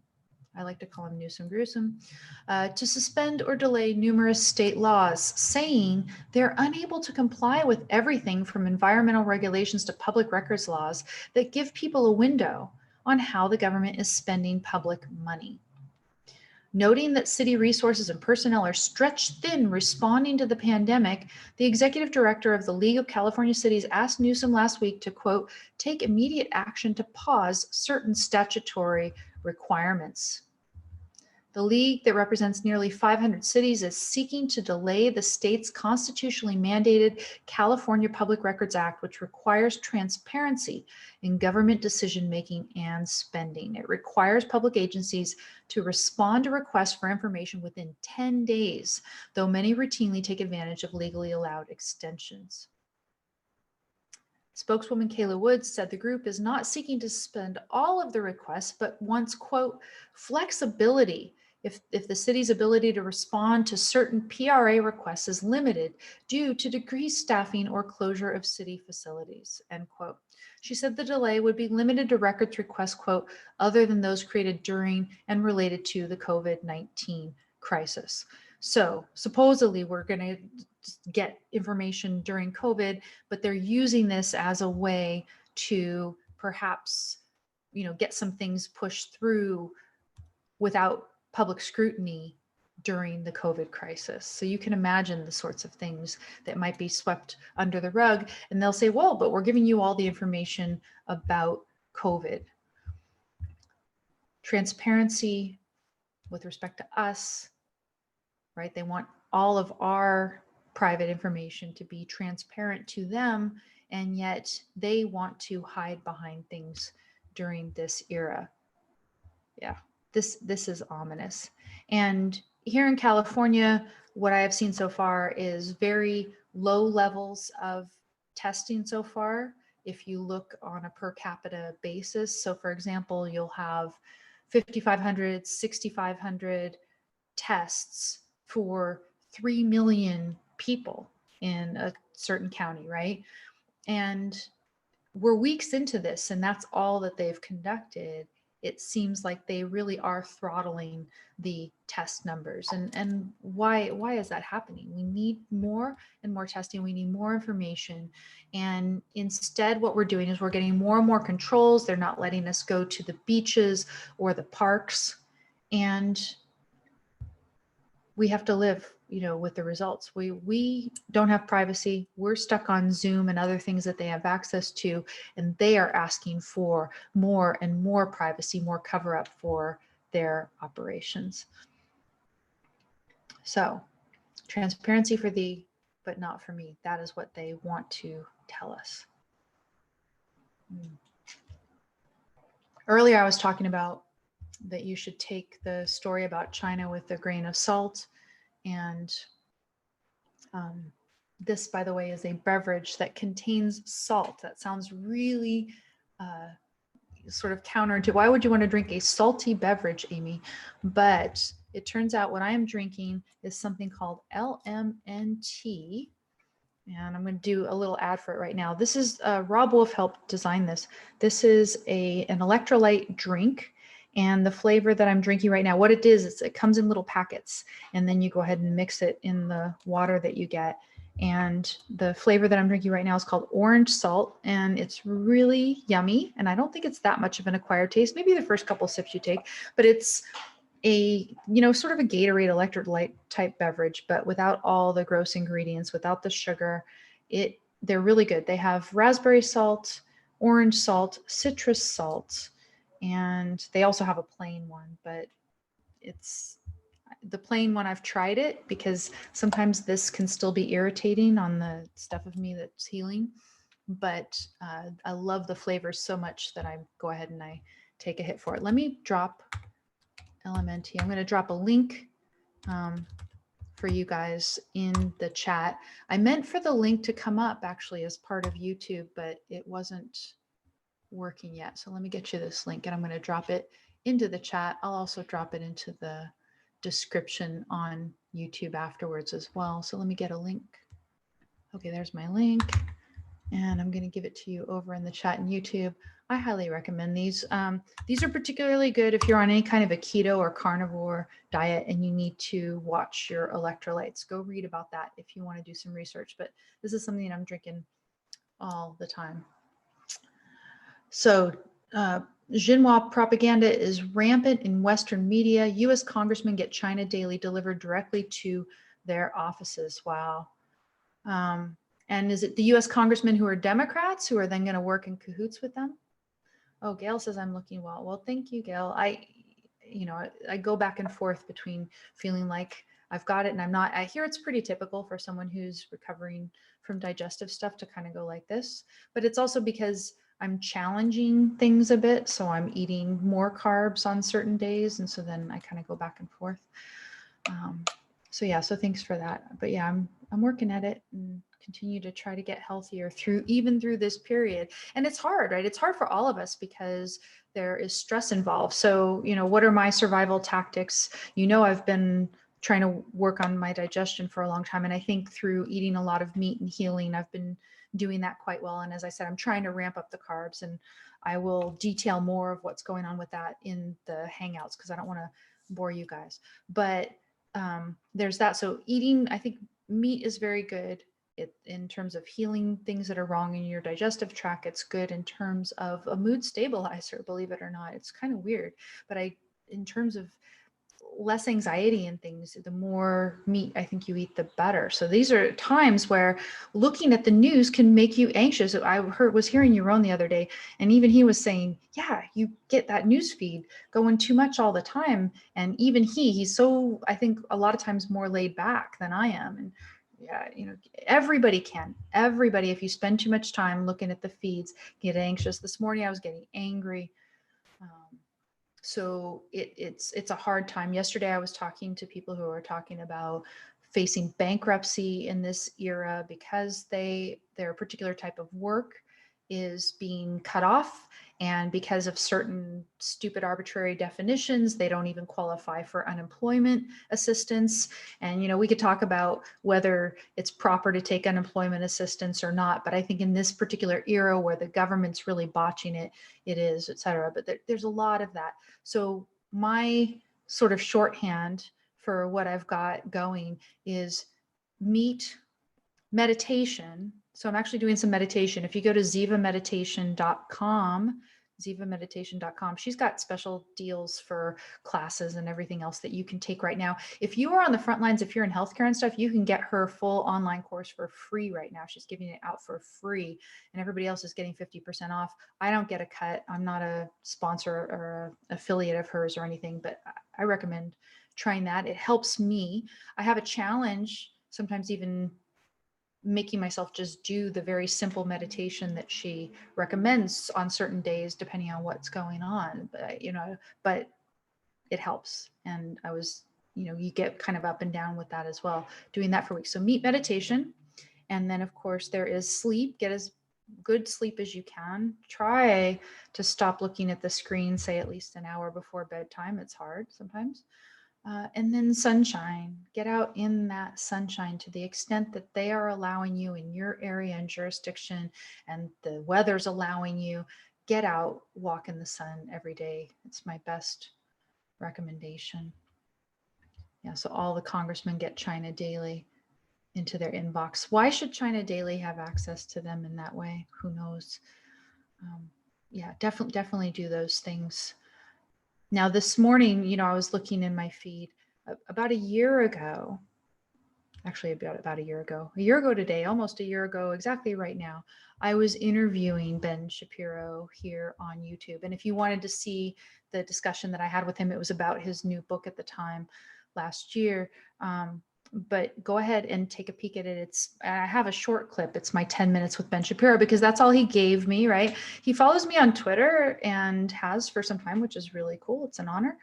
I like to call him Newsom Gruesome, to suspend or delay numerous state laws, saying they're unable to comply with everything from environmental regulations to public records laws that give people a window on how the government is spending public money. Noting that city resources and personnel are stretched thin responding to the pandemic, the executive director of the League of California Cities asked Newsom last week to, quote, take immediate action to pause certain statutory requirements. The league, that represents nearly 500 cities, is seeking to delay the state's constitutionally mandated California Public Records Act, which requires transparency in government decision-making and spending. It requires public agencies to respond to requests for information within 10 days, though many routinely take advantage of legally allowed extensions. Spokeswoman Kayla Woods said the group is not seeking to suspend all of the requests, but wants, quote, flexibility if the city's ability to respond to certain PRA requests is limited due to decreased staffing or closure of city facilities, end quote. She said the delay would be limited to records requests, quote, other than those created during and related to the COVID-19 crisis. So supposedly we're going to get information during COVID, but they're using this as a way to perhaps, get some things pushed through without public scrutiny during the COVID crisis. So you can imagine the sorts of things that might be swept under the rug, and they'll say, well, but we're giving you all the information about COVID. Transparency with respect to us, right? They want all of our private information to be transparent to them, and yet they want to hide behind things during this era. Yeah, this is ominous. And here in California, what I have seen so far is very low levels of testing so far. If you look on a per capita basis, so for example, you'll have 5,500, 6,500 tests for 3 million people in a certain county, right? And we're weeks into this, and that's all that they've conducted. It seems like they really are throttling the test numbers. And why is that happening? We need more and more testing. We need more information. And instead, what we're doing is we're getting more and more controls. They're not letting us go to the beaches or the parks. And we have to live, with the results. We don't have privacy. We're stuck on Zoom and other things that they have access to, and they are asking for more and more privacy, more cover up for their operations. So, transparency for thee, but not for me. That is what they want to tell us. Earlier, I was talking about that you should take the story about China with a grain of salt. And This, by the way, is a beverage that contains salt. That sounds really sort of counter to why would you want to drink a salty beverage, Amy? But it turns out what I am drinking is something called LMNT. And I'm going to do a little ad for it right now. This is Rob Wolf helped design this. This is an electrolyte drink. And the flavor that I'm drinking right now, what it is it comes in little packets. And then you go ahead and mix it in the water that you get. And the flavor that I'm drinking right now is called orange salt. And it's really yummy. And I don't think it's that much of an acquired taste. Maybe the first couple sips you take, but it's sort of a Gatorade electrolyte type beverage, but without all the gross ingredients, without the sugar. They're really good. They have raspberry salt, orange salt, citrus salt, and they also have a plain one, but it's the plain one. I've tried it because sometimes this can still be irritating on the stuff of me that's healing, but I love the flavors so much that I go ahead and I take a hit for it. Let me drop LMNT. I'm going to drop a link for you guys in the chat. I meant for the link to come up actually as part of YouTube, but it wasn't working yet. So let me get you this link and I'm going to drop it into the chat. I'll also drop it into the description on YouTube afterwards as well. So let me get a link. Okay, there's my link. And I'm going to give it to you over in the chat in YouTube. I highly recommend these. These are particularly good if you're on any kind of a keto or carnivore diet and you need to watch your electrolytes. Go read about that if you want to do some research. But this is something I'm drinking all the time. So Xinhua propaganda is rampant in Western media. U.S. congressmen get China daily delivered directly to their offices. Wow. And is it the U.S. congressmen who are Democrats who are then going to work in cahoots with them? Oh, Gail says I'm looking well. Well, thank you, Gail. I go back and forth between feeling like I've got it and I'm not. I hear it's pretty typical for someone who's recovering from digestive stuff to kind of go like this, but it's also because I'm challenging things a bit. So I'm eating more carbs on certain days. And so then I kind of go back and forth. So yeah, so thanks for that. But yeah, I'm working at it and continue to try to get healthier even through this period. And it's hard, right? It's hard for all of us because there is stress involved. So, what are my survival tactics? I've been trying to work on my digestion for a long time. And I think through eating a lot of meat and healing, I've been doing that quite well. And as I said, I'm trying to ramp up the carbs and I will detail more of what's going on with that in the Hangouts because I don't want to bore you guys. But there's that. So eating, I think meat is very good in terms of healing things that are wrong in your digestive tract. It's good in terms of a mood stabilizer, believe it or not. It's kind of weird, but in terms of less anxiety and things, the more meat I think you eat, the better. So these are times where looking at the news can make you anxious. I was hearing Yaron the other day, and even he was saying, yeah, you get that news feed going too much all the time. And even he's so, I think a lot of times more laid back than I am. And yeah, everybody, if you spend too much time looking at the feeds, get anxious. This morning I was getting angry. So it's a hard time. Yesterday, I was talking to people who are talking about facing bankruptcy in this era because their particular type of work is being cut off. And because of certain stupid arbitrary definitions, they don't even qualify for unemployment assistance. And, we could talk about whether it's proper to take unemployment assistance or not. But I think in this particular era where the government's really botching it, it is, et cetera. But there's a lot of that. So my sort of shorthand for what I've got going is meat, meditation. So I'm actually doing some meditation. If you go to zivameditation.com, she's got special deals for classes and everything else that you can take right now. If you are on the front lines, if you're in healthcare and stuff, you can get her full online course for free right now. She's giving it out for free and everybody else is getting 50% off. I don't get a cut. I'm not a sponsor or an affiliate of hers or anything, but I recommend trying that. It helps me. I have a challenge, sometimes even making myself just do the very simple meditation that she recommends on certain days, depending on what's going on. But it helps. And I was, you get kind of up and down with that as well, doing that for weeks. So meat meditation. And then, of course, there is sleep. Get as good sleep as you can. Try to stop looking at the screen, say at least an hour before bedtime. It's hard sometimes. And then sunshine. Get out in that sunshine to the extent that they are allowing you in your area and jurisdiction and the weather's allowing you. Get out, walk in the sun every day. It's my best recommendation. Yeah, so all the congressmen get China Daily into their inbox. Why should China Daily have access to them in that way? Who knows? Yeah, definitely do those things. Now, this morning, I was looking in my feed about a year ago, actually about a year ago today, almost a year ago, exactly right now, I was interviewing Ben Shapiro here on YouTube. And if you wanted to see the discussion that I had with him, it was about his new book at the time last year. But go ahead and take a peek at it. I have a short clip. It's my 10 minutes with Ben Shapiro because that's all he gave me, right? He follows me on Twitter and has for some time, which is really cool. It's an honor.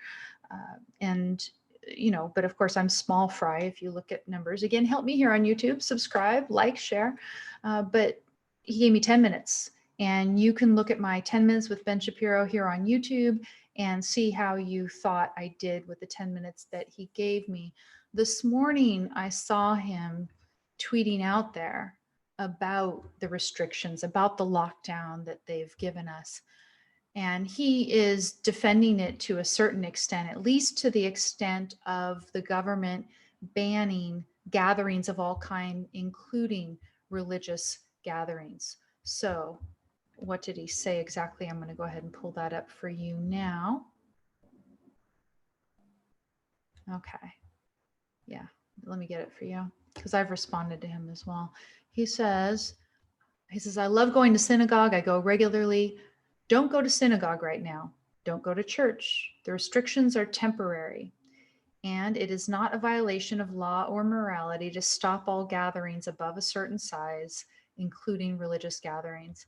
But of course I'm small fry if you look at numbers. Again, help me here on YouTube, subscribe, like, share. But he gave me 10 minutes and you can look at my 10 minutes with Ben Shapiro here on YouTube and see how you thought I did with the 10 minutes that he gave me. This morning, I saw him tweeting out there about the restrictions, about the lockdown that they've given us. And he is defending it to a certain extent, at least to the extent of the government banning gatherings of all kind, including religious gatherings. So what did he say exactly? I'm going to go ahead and pull that up for you now. Okay. Yeah, let me get it for you because I've responded to him as well. He says, I love going to synagogue. I go regularly. Don't go to synagogue right now. Don't go to church. The restrictions are temporary. And it is not a violation of law or morality to stop all gatherings above a certain size, including religious gatherings.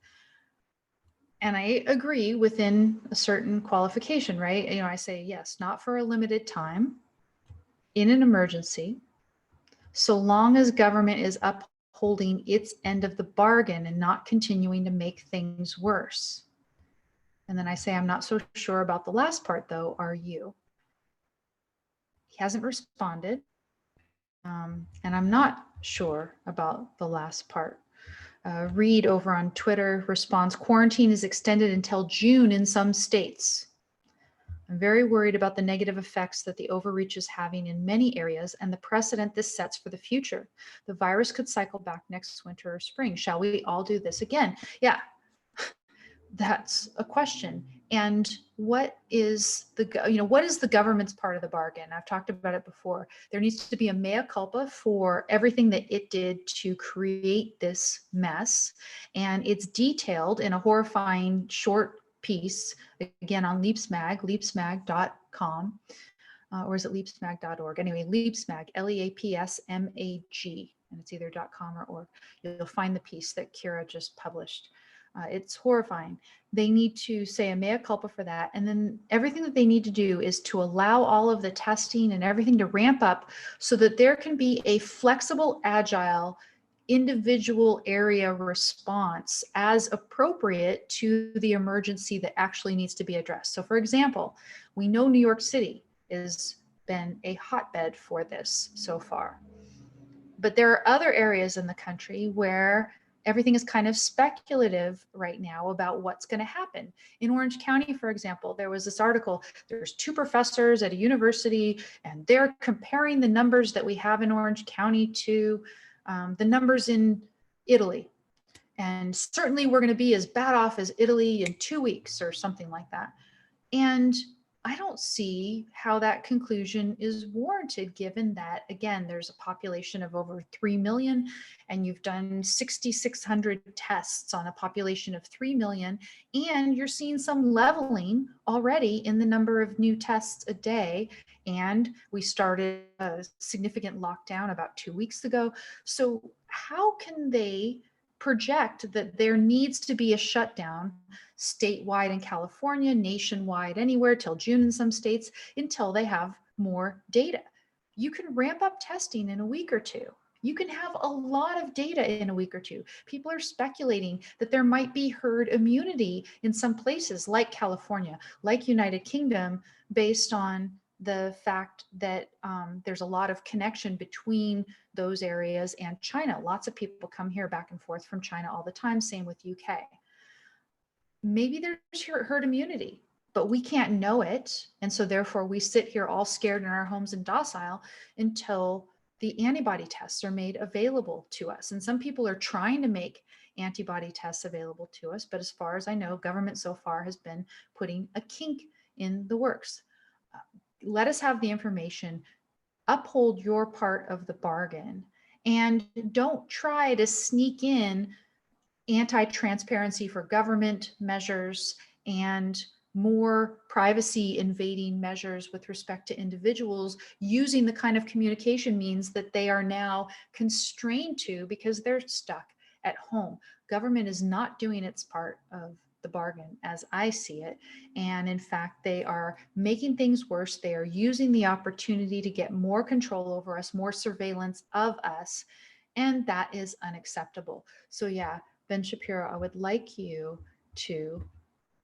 And I agree within a certain qualification, right? I say, yes, not for a limited time, in an emergency, so long as government is upholding its end of the bargain and not continuing to make things worse. And then I say, I'm not so sure about the last part though, are you? He hasn't responded. And I'm not sure about the last part. Reed over on Twitter responds, quarantine is extended until June in some states. I'm very worried about the negative effects that the overreach is having in many areas and the precedent this sets for the future. The virus could cycle back next winter or spring. Shall we all do this again? Yeah, that's a question. And what is the government's part of the bargain? I've talked about it before. There needs to be a mea culpa for everything that it did to create this mess. And it's detailed in a horrifying short piece, again, on leapsmag.com, or is it leapsmag.org? Anyway, leapsmag, Leapsmag, and it's either .com or org. You'll find the piece that Kira just published. It's horrifying. They need to say a mea culpa for that. And then everything that they need to do is to allow all of the testing and everything to ramp up so that there can be a flexible, agile, individual area response as appropriate to the emergency that actually needs to be addressed. So for example, we know New York City has been a hotbed for this so far. But there are other areas in the country where everything is kind of speculative right now about what's going to happen. In Orange County, for example, there was this article, there's 2 professors at a university, and they're comparing the numbers that we have in Orange County to the numbers in Italy. And certainly we're going to be as bad off as Italy in 2 weeks or something like that. And I don't see how that conclusion is warranted, given that, again, there's a population of over 3 million, and you've done 6,600 tests on a population of 3 million, and you're seeing some leveling already in the number of new tests a day. And we started a significant lockdown about 2 weeks ago. So how can they project that there needs to be a shutdown statewide in California, nationwide, anywhere till June in some states, until they have more data? You can ramp up testing in a week or two. You can have a lot of data in a week or two. People are speculating that there might be herd immunity in some places like California, like United Kingdom, based on the fact that there's a lot of connection between those areas and China. Lots of people come here back and forth from China all the time, same with UK. Maybe there's herd immunity, but we can't know it. And so therefore we sit here all scared in our homes and docile until the antibody tests are made available to us. And some people are trying to make antibody tests available to us, but as far as I know, government so far has been putting a kink in the works. Let us have the information, uphold your part of the bargain, and don't try to sneak in anti-transparency for government measures and more privacy invading measures with respect to individuals using the kind of communication means that they are now constrained to because they're stuck at home. Government is not doing its part of the bargain as I see it. And in fact, they are making things worse. They are using the opportunity to get more control over us, more surveillance of us. And that is unacceptable. So yeah, Ben Shapiro, I would like you to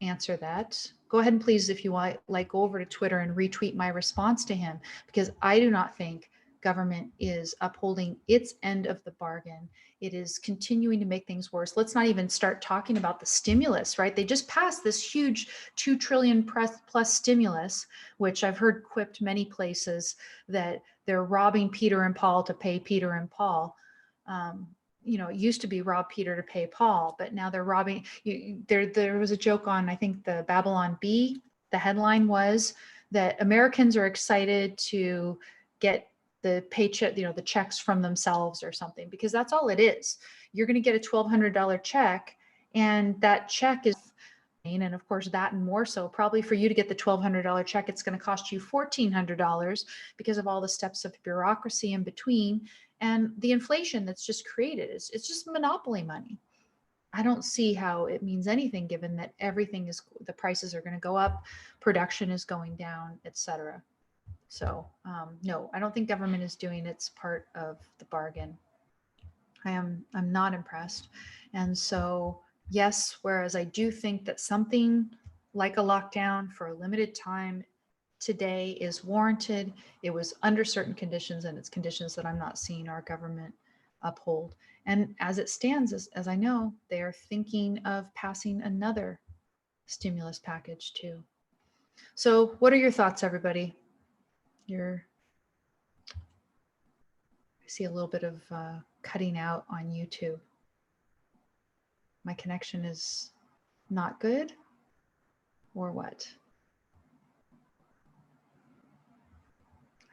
answer that. Go ahead and please, if you want, go over to Twitter and retweet my response to him, because I do not think government is upholding its end of the bargain. It is continuing to make things worse. Let's not even start talking about the stimulus, right? They just passed this huge 2 trillion plus stimulus, which I've heard quipped many places that they're robbing Peter and Paul to pay Peter and Paul. You know, it used to be rob Peter to pay Paul, but now they're robbing. There was a joke on, I think, the Babylon Bee. The headline was that Americans are excited to get the paycheck, you know, the checks from themselves or something, because that's all it is. You're going to get a $1,200 check, and that check is, and of course that and more so, probably for you to get the $1,200 check, it's going to cost you $1,400 because of all the steps of bureaucracy in between. And the inflation that's just created is, it's just monopoly money. I don't see how it means anything given that everything is, the prices are going to go up, production is going down, etc. So no, I don't think government is doing its part of the bargain. I'm not impressed. And so yes, whereas I do think that something like a lockdown for a limited time today is warranted. It was under certain conditions, and it's conditions that I'm not seeing our government uphold. And as it stands, as I know, they are thinking of passing another stimulus package too. So what are your thoughts, everybody? I see a little bit of cutting out on YouTube. My connection is not good, or what?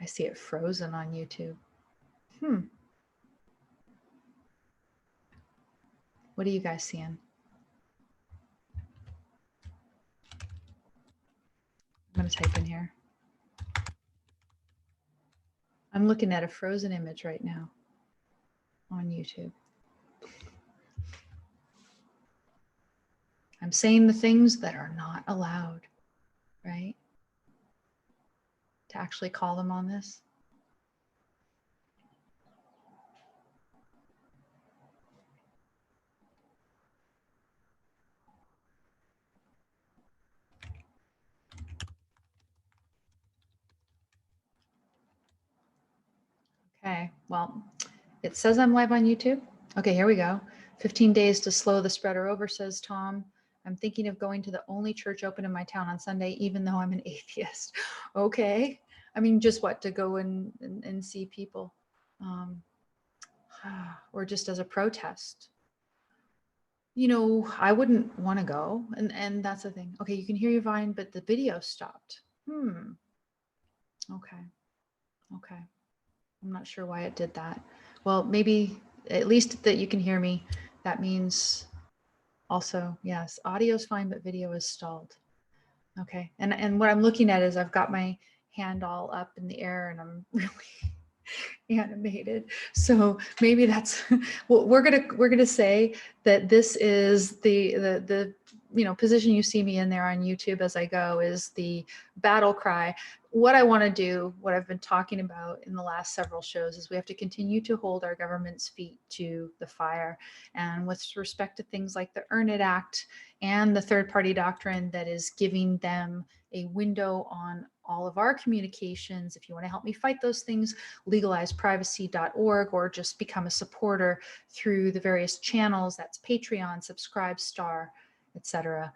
I see it frozen on YouTube. What are you guys seeing? I'm going to type in here. I'm looking at a frozen image right now on YouTube. I'm saying the things that are not allowed, right? To actually call them on this. Okay, well, it says I'm live on YouTube. Okay, here we go. 15 days to slow the spreader over, says Tom. I'm thinking of going to the only church open in my town on Sunday, even though I'm an atheist. Okay. I mean, just what, to go and see people, or just as a protest. You know, I wouldn't want to go, and that's the thing. Okay, you can hear your Vine, but the video stopped. Okay. I'm not sure why it did that. Well, maybe at least that you can hear me. That means also, yes, audio's fine, but video is stalled. Okay, and what I'm looking at is I've got my hand all up in the air and I'm really animated. So maybe that's well, we're gonna say that this is the position you see me in there on YouTube as I go is the battle cry. What I want to do, what I've been talking about in the last several shows, is we have to continue to hold our government's feet to the fire. And with respect to things like the Earn It Act and the third party doctrine that is giving them a window on all of our communications, if you want to help me fight those things, legalizeprivacy.org, or just become a supporter through the various channels. That's Patreon, Subscribe Star, etc.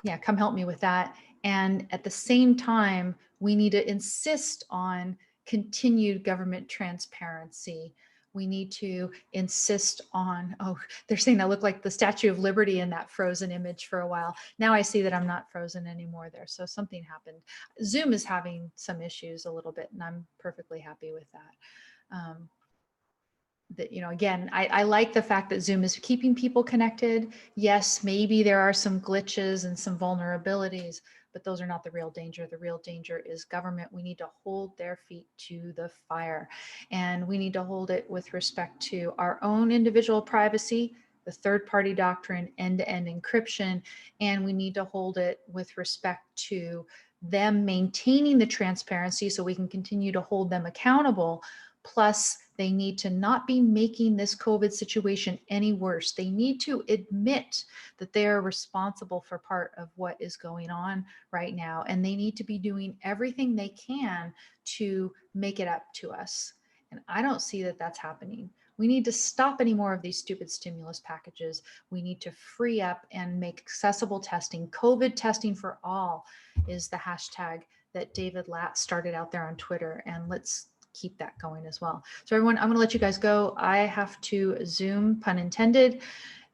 Yeah, come help me with that. And at the same time, we need to insist on continued government transparency. We need to insist on, oh, they're saying I look like the Statue of Liberty in that frozen image for a while. Now I see that I'm not frozen anymore there. So something happened. Zoom is having some issues a little bit, and I'm perfectly happy with that. That, again, I like the fact that Zoom is keeping people connected. Yes, maybe there are some glitches and some vulnerabilities, but those are not the real danger. The real danger is government. We need to hold their feet to the fire, and we need to hold it with respect to our own individual privacy, the third party doctrine, end-to-end encryption, and we need to hold it with respect to them maintaining the transparency so we can continue to hold them accountable. Plus, they need to not be making this COVID situation any worse. They need to admit that they are responsible for part of what is going on right now. And they need to be doing everything they can to make it up to us. And I don't see that that's happening. We need to stop any more of these stupid stimulus packages. We need to free up and make accessible testing. COVID testing for all is the hashtag that David Latt started out there on Twitter. And let's keep that going as well. So everyone, I'm going to let you guys go. I have to Zoom, pun intended,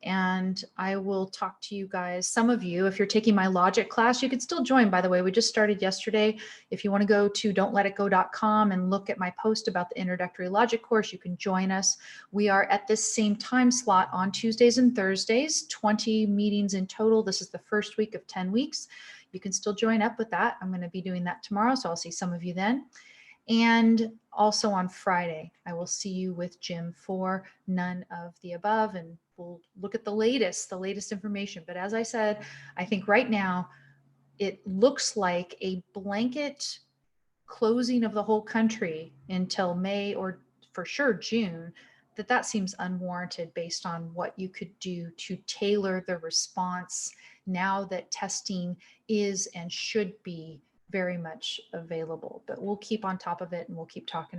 and I will talk to you guys. Some of you, if you're taking my logic class, you could still join, by the way. We just started yesterday. If you want to go to don'tletitgo.com and look at my post about the introductory logic course, you can join us. We are at this same time slot on Tuesdays and Thursdays, 20 meetings in total. This is the first week of 10 weeks. You can still join up with that. I'm going to be doing that tomorrow, so I'll see some of you then. And also on Friday, I will see you with Jim for none of the above, and we'll look at the latest information. But as I said, I think right now it looks like a blanket closing of the whole country until May, or for sure June, that seems unwarranted based on what you could do to tailor the response now that testing is and should be very much available. But we'll keep on top of it, and we'll keep talking